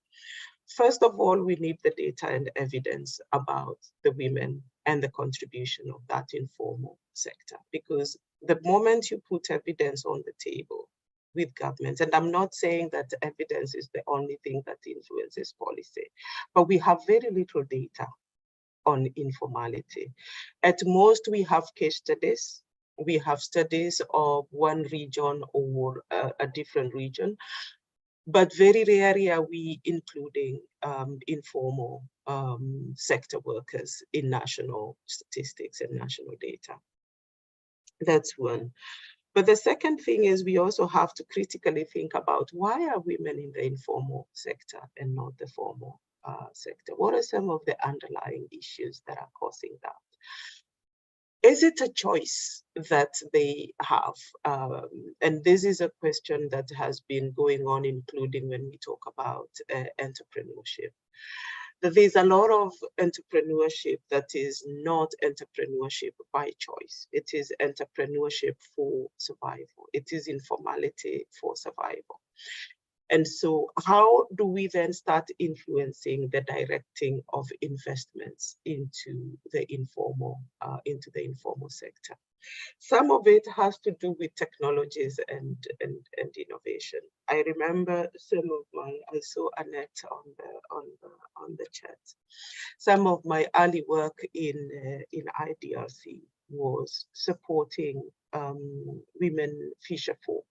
First of all, we need the data and evidence about the women and the contribution of that informal sector, because the moment you put evidence on the table with governments, and I'm not saying that evidence is the only thing that influences policy, but we have very little data on informality. At most, we have case studies. We have studies of one region or a different region, but very rarely are we including informal sector workers in national statistics and national data. That's one. But the second thing is we also have to critically think about why are women in the informal sector and not the formal sector? What are some of the underlying issues that are causing that? Is it a choice that they have? And this is a question that has been going on, including when we talk about entrepreneurship. That there's a lot of entrepreneurship that is not entrepreneurship by choice. It is entrepreneurship for survival. It is informality for survival. And so how do we then start influencing the directing of investments into the informal sector? Some of it has to do with technologies and innovation. I remember I saw Annette on the chat. Some of my early work in IDRC was supporting women fisher folk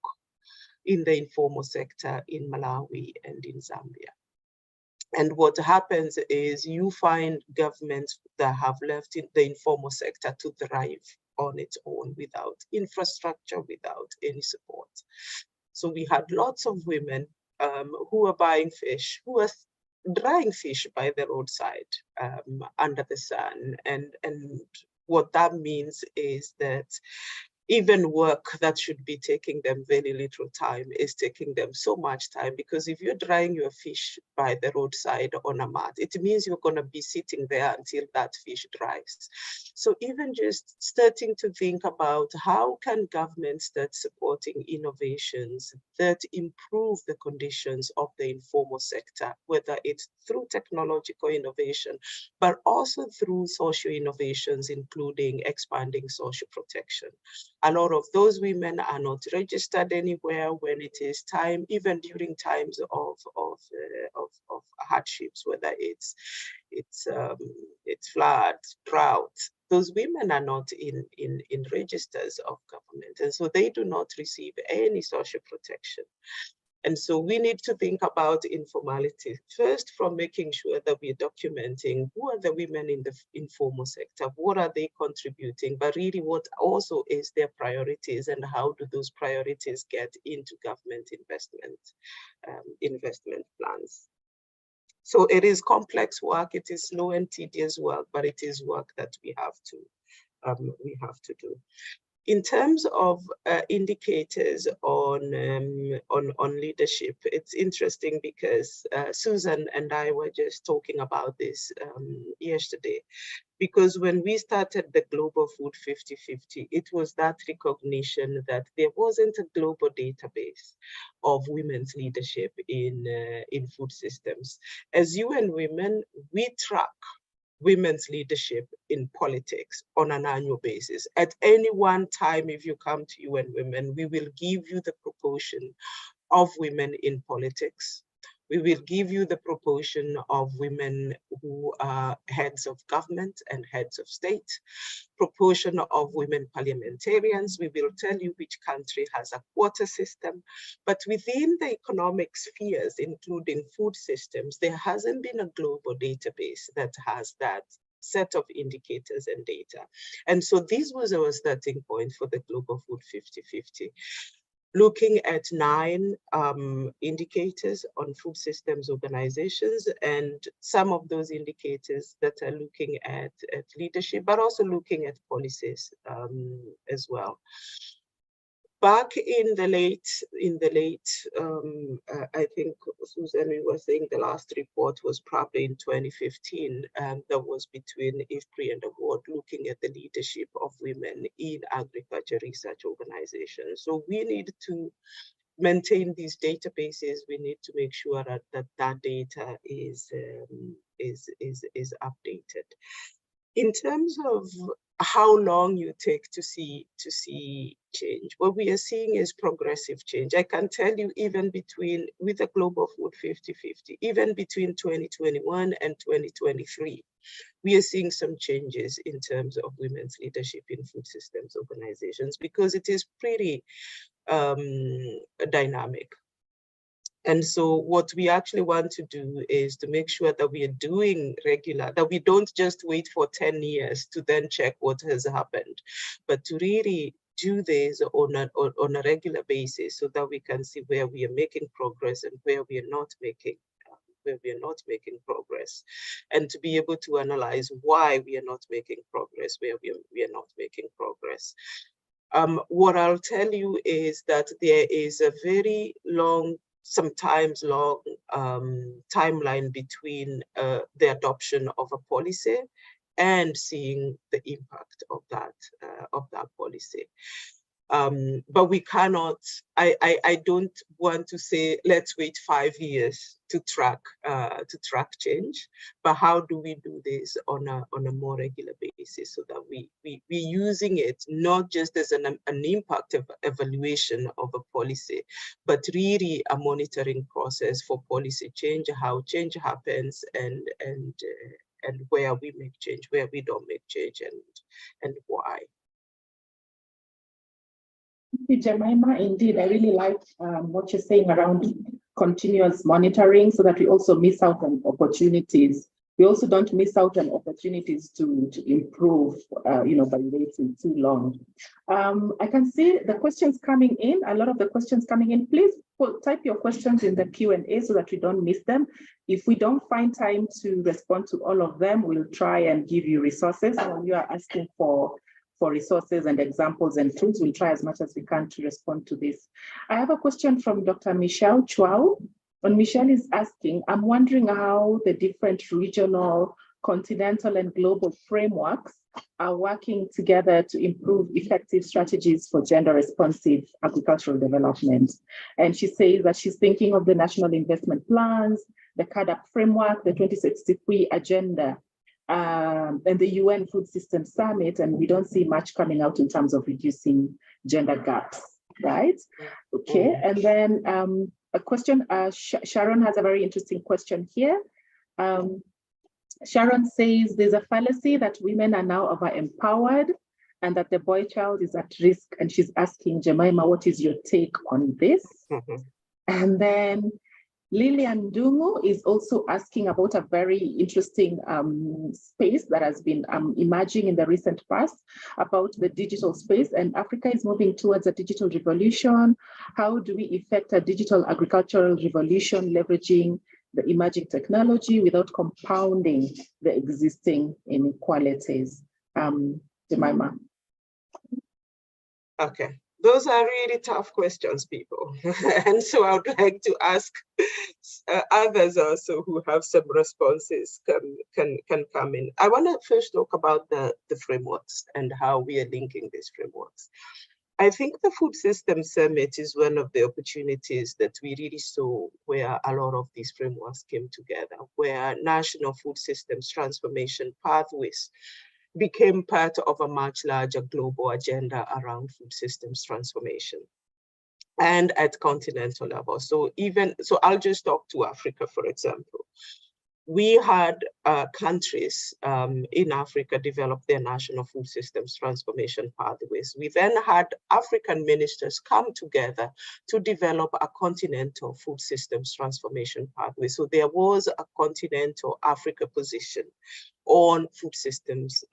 in the informal sector in Malawi and in Zambia. And what happens is you find governments that have left the informal sector to thrive on its own without infrastructure, without any support. So we had lots of women who were buying fish, who were drying fish by the roadside under the sun. And what that means is that even work that should be taking them very little time is taking them so much time, because if you're drying your fish by the roadside on a mat, it means you're going to be sitting there until that fish dries. So even just starting to think about how can governments start supporting innovations that improve the conditions of the informal sector, whether it's through technological innovation, but also through social innovations, including expanding social protection. A lot of those women are not registered anywhere when it is time, even during times of hardships, whether it's flood, drought. Those women are not in registers of government, and so they do not receive any social protection. And so we need to think about informality first from making sure that we're documenting who are the women in the informal sector, what are they contributing, but really what also is their priorities and how do those priorities get into government investment plans. So it is complex work, it is slow and tedious work, but it is work that we have to do. In terms of indicators on leadership, it's interesting because Susan and I were just talking about this yesterday, because when we started the Global Food 50/50, it was that recognition that there wasn't a global database of women's leadership in food systems. As UN Women, we track women's leadership in politics on an annual basis. At any one time, if you come to UN Women, we will give you the proportion of women in politics, We will give you the proportion of women who are heads of government and heads of state, proportion of women parliamentarians. We will tell you which country has a quota system. But within the economic spheres, including food systems, there hasn't been a global database that has that set of indicators and data. And so this was our starting point for the Global Food 50/50. Looking at 9 indicators on food systems organizations, and some of those indicators that are looking at leadership, but also looking at policies as well. Back in the late, I think Susan was saying the last report was probably in 2015, that was between IFPRI and the world looking at the leadership of women in agriculture research organizations. So we need to maintain these databases. We need to make sure that data is updated. In terms of how long you take to see change, what we are seeing is progressive change. I can tell you, even with the Global Food 50/50, even between 2021 and 2023, we are seeing some changes in terms of women's leadership in food systems organizations, because it is pretty dynamic. And so what we actually want to do is to make sure that we are doing regular, that we don't just wait for 10 years to then check what has happened, but to really do this on a regular basis so that we can see where we are making progress and where we are not making progress, and to be able to analyze why we are not making progress, where we are not making progress. What I'll tell you is that there is a very long, sometimes long timeline between the adoption of a policy and seeing the impact of that policy. But we cannot, I don't want to say, let's wait 5 years to track change, but how do we do this on a more regular basis so that we're using it not just as an impact of evaluation of a policy, but really a monitoring process for policy change, how change happens, and where we make change, where we don't make change, and why. Jemima, indeed, I really like what you're saying around continuous monitoring, so that we also miss out on opportunities. We also don't miss out on opportunities to improve, by waiting too long. I can see the questions coming in, a lot of the questions coming in. Please type your questions in the Q&A so that we don't miss them. If we don't find time to respond to all of them, we'll try and give you resources. When you are asking for resources and examples and tools, we'll try as much as we can to respond to this. I have a question from Dr. Michelle Chuao. And Michelle is asking, I'm wondering how the different regional, continental, and global frameworks are working together to improve effective strategies for gender-responsive agricultural development. And she says that she's thinking of the national investment plans, the CAADP framework, the 2063 agenda, and the UN Food Systems Summit, and we don't see much coming out in terms of reducing gender gaps, right? Okay, and then a question, Sharon has a very interesting question here. Sharon says there's a fallacy that women are now over-empowered and that the boy child is at risk, and she's asking, Jemima, what is your take on this? And then Lillian Dungu is also asking about a very interesting space that has been emerging in the recent past about the digital space, and Africa is moving towards a digital revolution. How do we effect a digital agricultural revolution leveraging the emerging technology without compounding the existing inequalities? Jemima. Okay. Those are really tough questions, people. And so I would like to ask others also who have some responses can come in. I want to first talk about the frameworks and how we are linking these frameworks. I think the Food Systems Summit is one of the opportunities that we really saw where a lot of these frameworks came together, where national food systems transformation pathways became part of a much larger global agenda around food systems transformation. and at continental level. So I'll just talk to Africa, for example. We had countries in Africa develop their national food systems transformation pathways. We then had African ministers come together to develop a continental food systems transformation pathway. So there was a continental Africa position on food systems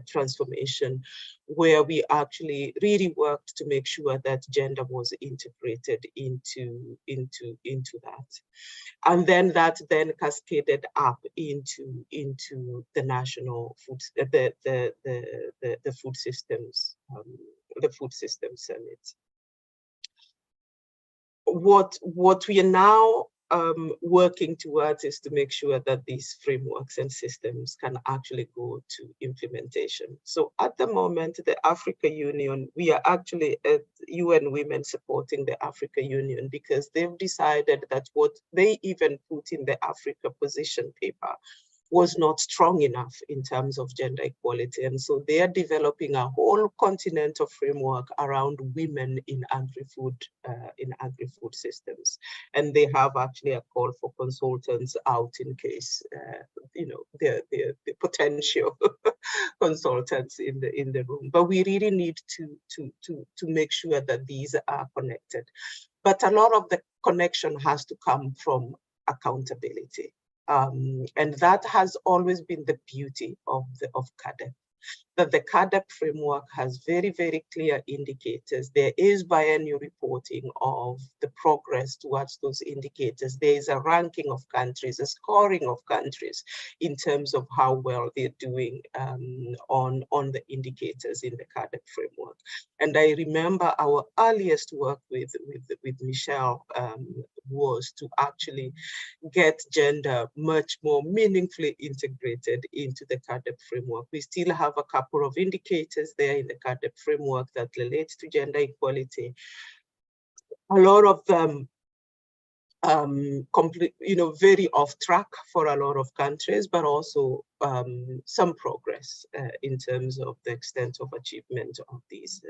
transformation, where we actually really worked to make sure that gender was integrated into that. And then that then cascaded up into the national food, the food systems, the food systems summit. What we are now working towards is to make sure that these frameworks and systems can actually go to implementation. So at the moment, the Africa Union, we are actually at UN Women supporting the Africa Union, because they've decided that what they even put in the Africa position paper was not strong enough in terms of gender equality. And so they are developing a whole continental framework around women in agri-food systems. And they have actually a call for consultants out in case, the potential consultants in the room. But we really need to make sure that these are connected. But a lot of the connection has to come from accountability. And that has always been the beauty of CAADP, that the CAADP framework has very, very clear indicators. There is biannual reporting of the progress towards those indicators. There is a ranking of countries, a scoring of countries in terms of how well they're doing on the indicators in the CAADP framework. And I remember our earliest work with Michelle was to actually get gender much more meaningfully integrated into the CAADP framework. We still have a couple of indicators there in the CAADP framework that relate to gender equality. A lot of them very off track for a lot of countries, but also some progress in terms of the extent of achievement of these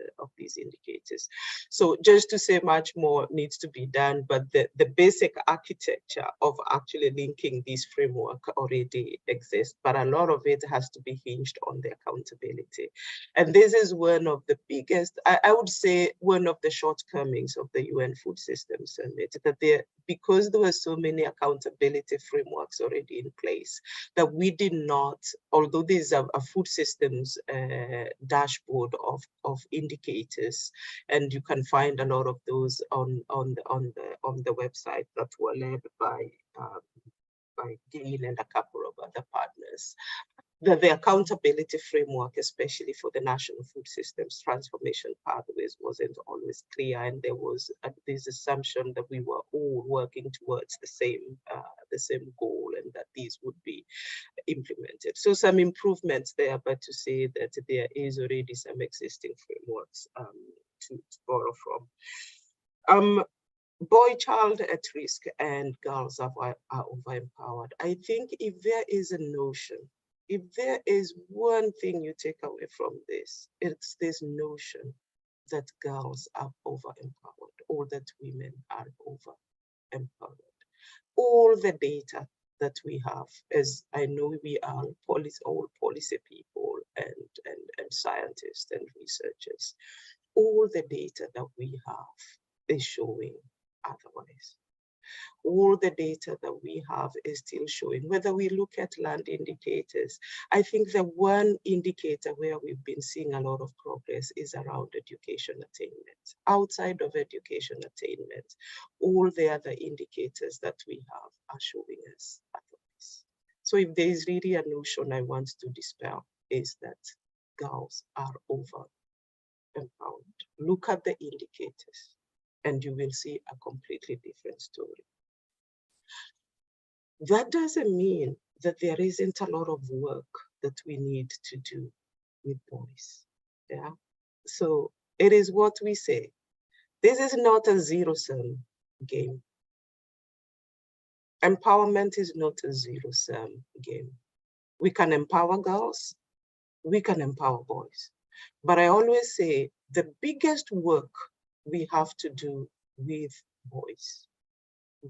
indicators. So just to say, much more needs to be done, but the basic architecture of actually linking this framework already exists, but a lot of it has to be hinged on the accountability. And this is one of the biggest, I would say, one of the shortcomings of the UN Food Systems Summit, that because there were so many accountability frameworks already in place, that we did not, although there's a food systems dashboard of indicators, and you can find a lot of those on the website that were led by Gail and a couple of other partners. The accountability framework, especially for the national food systems transformation pathways, wasn't always clear, and there was this assumption that we were all working towards the same goal, and that these would be implemented. So some improvements there, but to say that there is already some existing frameworks to borrow from. Boy child at risk and girls are over-empowered. I think if there is a notion, if there is one thing you take away from this, it's this notion that girls are over-empowered, or that women are over-empowered. All the data that we have, as I know we are all policy people and scientists and researchers, all the data that we have is showing otherwise. All the data that we have is still showing, whether we look at land indicators. I think the one indicator where we've been seeing a lot of progress is around education attainment. Outside of education attainment, all the other indicators that we have are showing us otherwise. So if there is really a notion I want to dispel, is that girls are over-empowered. Look at the indicators, and you will see a completely different story. That doesn't mean that there isn't a lot of work that we need to do with boys. Yeah. So it is what we say. This is not a zero-sum game. Empowerment is not a zero-sum game. We can empower girls, we can empower boys. But I always say the biggest work we have to do with boys.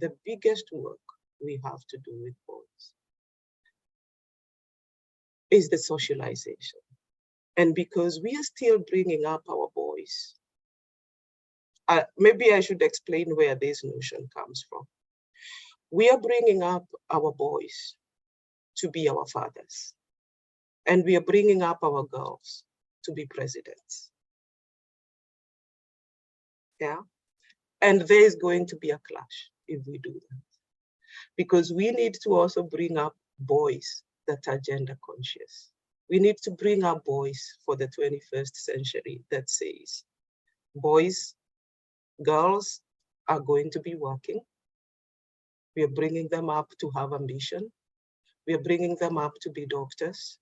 The biggest work we have to do with boys is the socialization. And because we are still bringing up our boys, maybe I should explain where this notion comes from. We are bringing up our boys to be our fathers, and we are bringing up our girls to be presidents. Yeah, and there is going to be a clash if we do that, because we need to also bring up boys that are gender conscious. We need to bring up boys for the 21st century that says boys, girls are going to be working. We are bringing them up to have ambition. We are bringing them up to be doctors,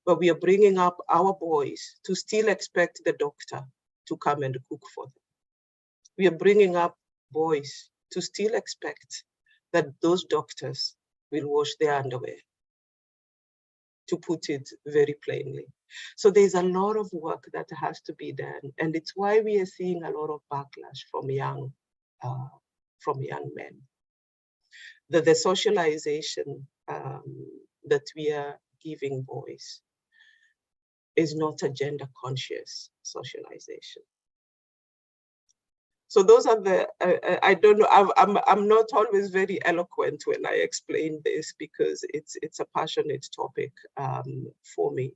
but we are bringing up our boys to still expect the doctor to come and cook for them. We are bringing up boys to still expect that those doctors will wash their underwear, to put it very plainly. So there's a lot of work that has to be done, and it's why we are seeing a lot of backlash from young men. The socialization that we are giving boys is not a gender conscious socialization. So those are the, I don't know, I'm not always very eloquent when I explain this because it's a passionate topic for me.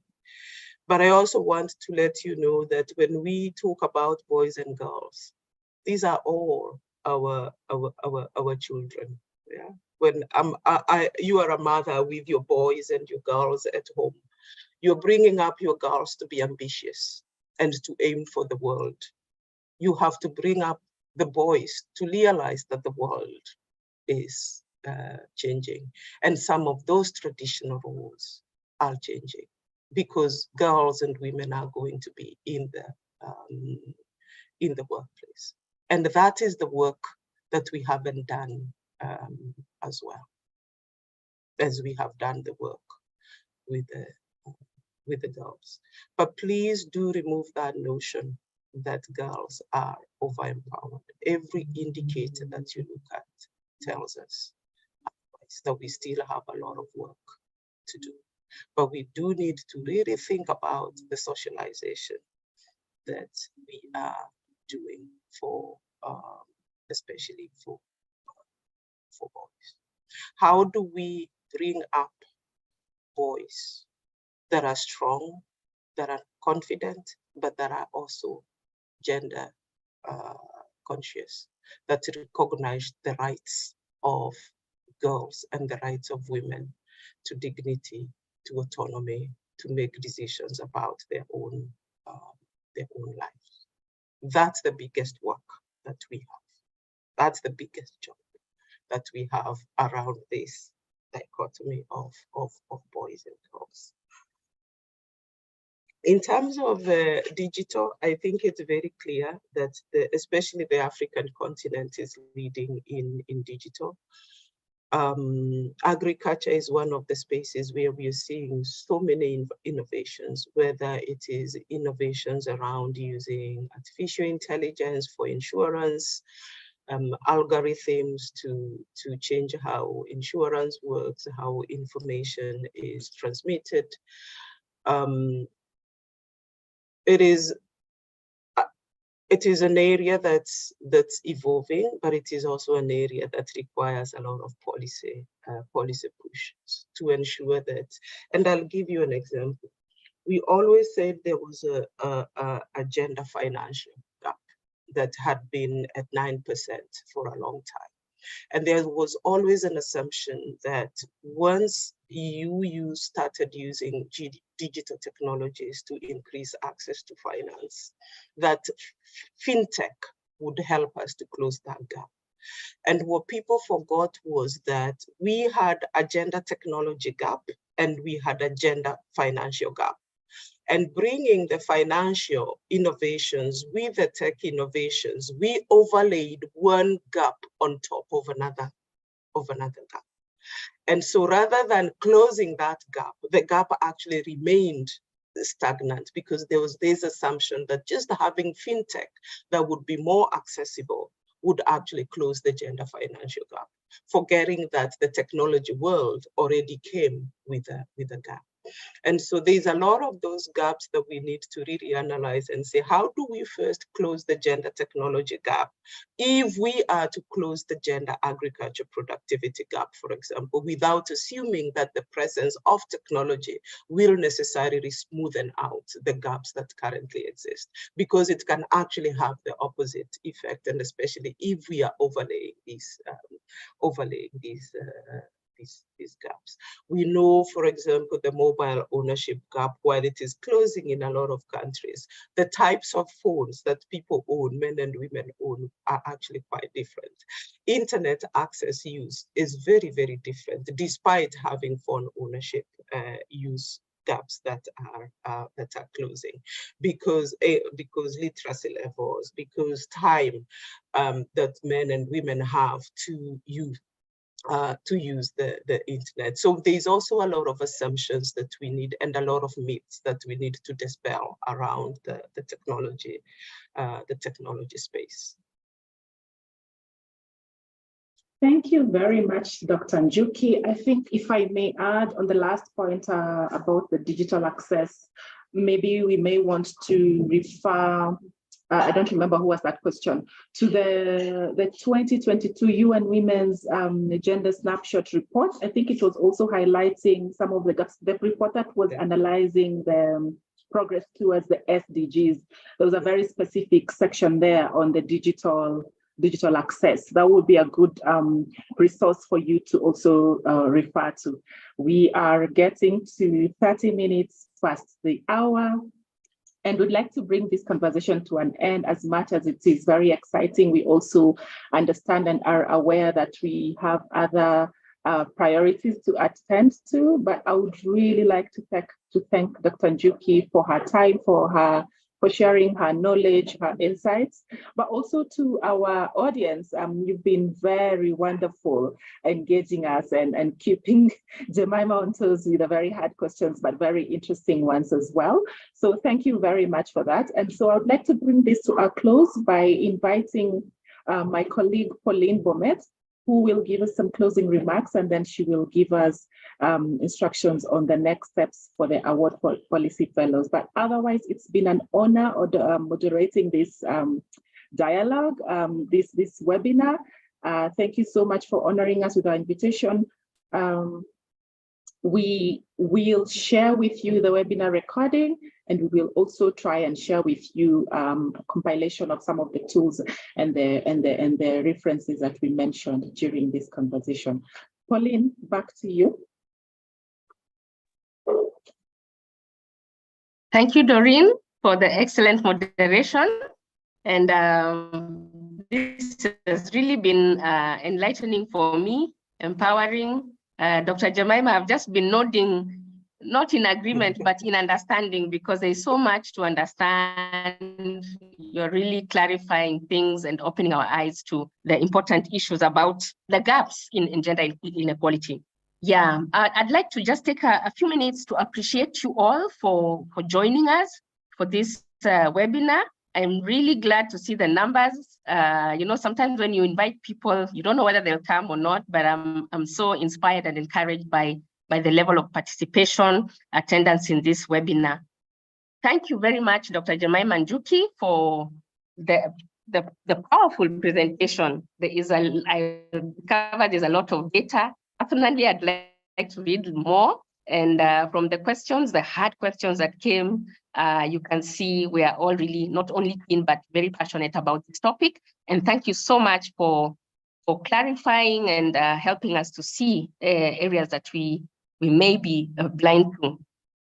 But I also want to let you know that when we talk about boys and girls, these are all our children. Yeah. When you are a mother with your boys and your girls at home, you're bringing up your girls to be ambitious and to aim for the world. You have to bring up the boys to realize that the world is changing. And some of those traditional roles are changing because girls and women are going to be in the workplace. And that is the work that we haven't done as well as we have done the work with the girls. But please do remove that notion that girls are over-empowered. Every indicator that you look at tells us that we still have a lot of work to do. But we do need to really think about the socialization that we are doing for, especially for boys. How do we bring up boys that are strong, that are confident, but that are also gender conscious, that recognize the rights of girls and the rights of women to dignity, to autonomy, to make decisions about their own lives. That's the biggest work that we have. That's the biggest job that we have around this dichotomy of boys and girls. In terms of digital, I think it's very clear that especially the African continent is leading in digital. Agriculture is one of the spaces where we are seeing so many innovations, whether it is innovations around using artificial intelligence for insurance, algorithms to change how insurance works, how information is transmitted. It is an area that's evolving, but it is also an area that requires a lot of policy push to ensure that. And I'll give you an example. We always said there was a gender financial gap that had been at 9% for a long time. And there was always an assumption that once you started using digital technologies to increase access to finance, that fintech would help us to close that gap. And what people forgot was that we had a gender technology gap and we had a gender financial gap. And bringing the financial innovations with the tech innovations, we overlaid one gap on top of another gap. And so rather than closing that gap, the gap actually remained stagnant because there was this assumption that just having fintech that would be more accessible would actually close the gender financial gap, forgetting that the technology world already came with a gap. And so there's a lot of those gaps that we need to really analyze and say, how do we first close the gender technology gap? If we are to close the gender agriculture productivity gap, for example, without assuming that the presence of technology will necessarily smoothen out the gaps that currently exist, because it can actually have the opposite effect, and especially if we are overlaying these gaps. We know, for example, the mobile ownership gap, while it is closing in a lot of countries, the types of phones that people own, men and women own, are actually quite different. Internet access use is very, very different, despite having phone ownership use gaps that are closing, because literacy levels, because time that men and women have to use the internet. So there's also a lot of assumptions that we need, and a lot of myths that we need to dispel around the technology space. Thank you very much, Dr. Njuki. I think if I may add on the last point about the digital access, maybe we may want to refer, I don't remember who was that question, to the 2022 UN Women's Gender Snapshot report. I think it was also highlighting some of the gaps. The report that was analyzing the progress towards the SDGs. There was a very specific section there on the digital access. That would be a good resource for you to also refer to. We are getting to 30 minutes past the hour, and we'd like to bring this conversation to an end. As much as it is very exciting, we also understand and are aware that we have other priorities to attend to, but I would really like to thank Dr. Njuki for her time, for sharing her knowledge, her insights, but also to our audience. You've been very wonderful engaging us and keeping Jemima on toes with the very hard questions, but very interesting ones as well. So thank you very much for that. And so I would like to bring this to a close by inviting my colleague, Pauline Bomet, who will give us some closing remarks, and then she will give us instructions on the next steps for the award for policy fellows. But otherwise, it's been an honor moderating this dialogue, this webinar. Thank you so much for honoring us with our invitation. We will share with you the webinar recording, and we will also try and share with you a compilation of some of the tools and the references that we mentioned during this conversation. Pauline, back to you. Thank you, Doreen, for the excellent moderation. And this has really been enlightening for me, empowering. Dr. Jemima, I've just been nodding, not in agreement, but in understanding, because there's so much to understand. You're really clarifying things and opening our eyes to the important issues about the gaps in gender inequality. Yeah, I'd like to just take a few minutes to appreciate you all for joining us for this webinar. I'm really glad to see the numbers. You know, sometimes when you invite people, you don't know whether they'll come or not, but I'm so inspired and encouraged by the level of participation, attendance in this webinar. Thank you very much, Dr. Jemima Njuki, for the powerful presentation. I covered there's a lot of data. Personally, I'd like to read more. And from the questions, the hard questions that came, you can see we are all really not only keen, but very passionate about this topic. And thank you so much for clarifying and helping us to see areas that we may be blind to.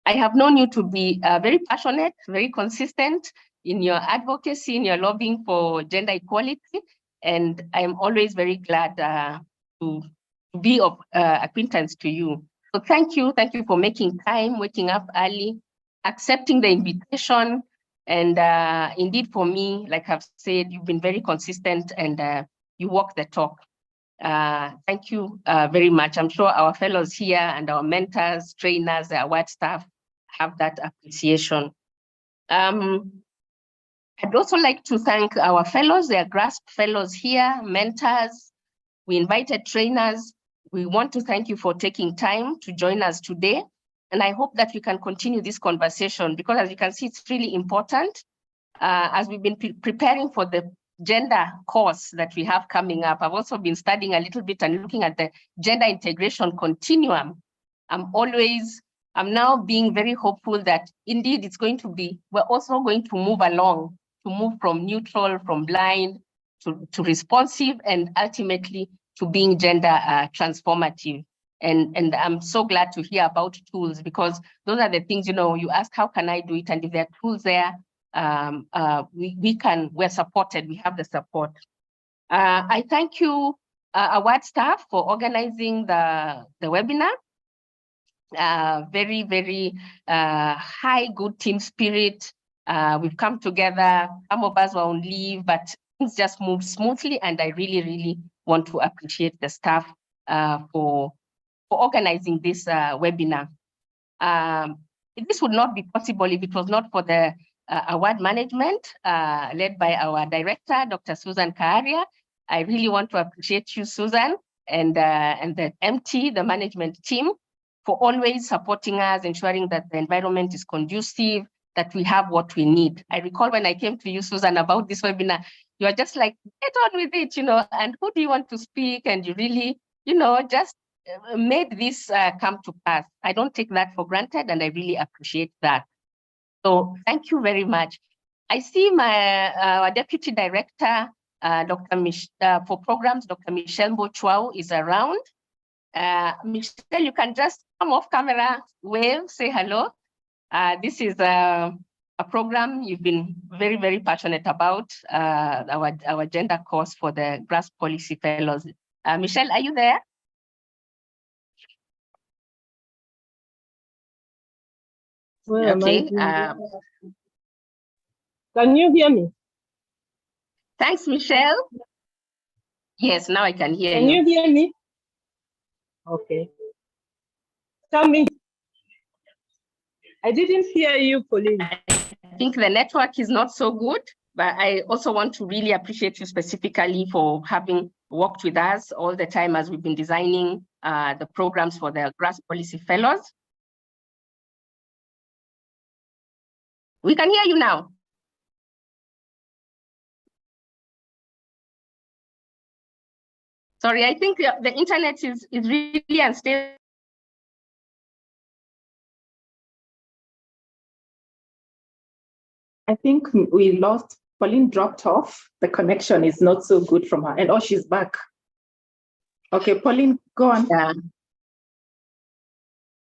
I have known you to be very passionate, very consistent in your advocacy, in your lobbying for gender equality. And I'm always very glad to be of acquaintance to you. So thank you for making time, waking up early, accepting the invitation. And indeed for me, like I've said, you've been very consistent and you walk the talk. Thank you very much. I'm sure our fellows here and our mentors, trainers, the award staff have that appreciation. I I'd also like to thank our fellows. There are GRASP fellows here, mentors. We invited trainers. We want to thank you for taking time to join us today. And I hope that we can continue this conversation because as you can see, it's really important. As we've been preparing for the gender course that we have coming up, I've also been studying a little bit and looking at the gender integration continuum. I'm now being very hopeful that indeed it's going to be, we're also going to move along, to move from neutral, from blind, to responsive, and ultimately to being gender transformative. And I'm so glad to hear about tools because those are the things, you ask, how can I do it? And if there are tools there, we're supported, we have the support. I thank you, award staff, for organizing the webinar. Very, very high, good team spirit. We've come together. Some of us were on leave, but things just moved smoothly. And I really, really want to appreciate the staff for organizing this webinar. This would not be possible if it was not for the award management led by our director, Dr. Susan Kaaria. I really want to appreciate you, Susan, and the MT, the management team, for always supporting us, ensuring that the environment is conducive, that we have what we need. I recall when I came to you, Susan, about this webinar, you are just like, get on with it, and who do you want to speak? And you really, just made this come to pass. I don't take that for granted, and I really appreciate that. So thank you very much. I see our Deputy Director, for programs, Dr. Michelle Mbochwao is around. Michelle, you can just come off camera, wave, say hello. This is a program you've been very, very passionate about, our gender course for the GRASP Policy Fellows. Michelle, are you there? Okay. Can you hear me? Thanks, Michelle. Yes, now I can hear you. Can you hear me? Okay. Tell me. I didn't hear you, Pauline. I think the network is not so good, but I also want to really appreciate you specifically for having worked with us all the time as we've been designing the programs for the GRASP Policy Fellows. We can hear you now. Sorry, I think the internet is really unstable. I think we lost, Pauline dropped off. The connection is not so good from her. And oh, she's back. Okay, Pauline, go on.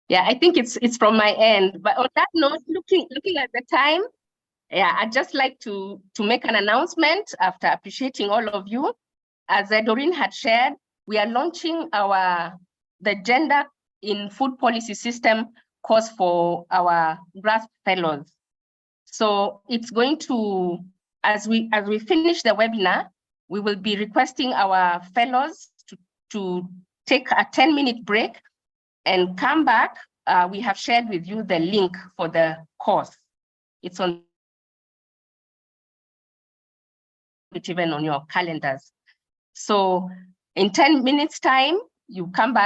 Yeah, I think it's from my end. But on that note, looking at the time, yeah, I'd just like to make an announcement after appreciating all of you. As Doreen had shared, we are launching the Gender in Food Policy System course for our GRASP fellows. So it's going to, as we finish the webinar, we will be requesting our fellows to take a 10-minute break and come back. We have shared with you the link for the course. It's on, even on your calendars. So in 10 minutes time, you come back.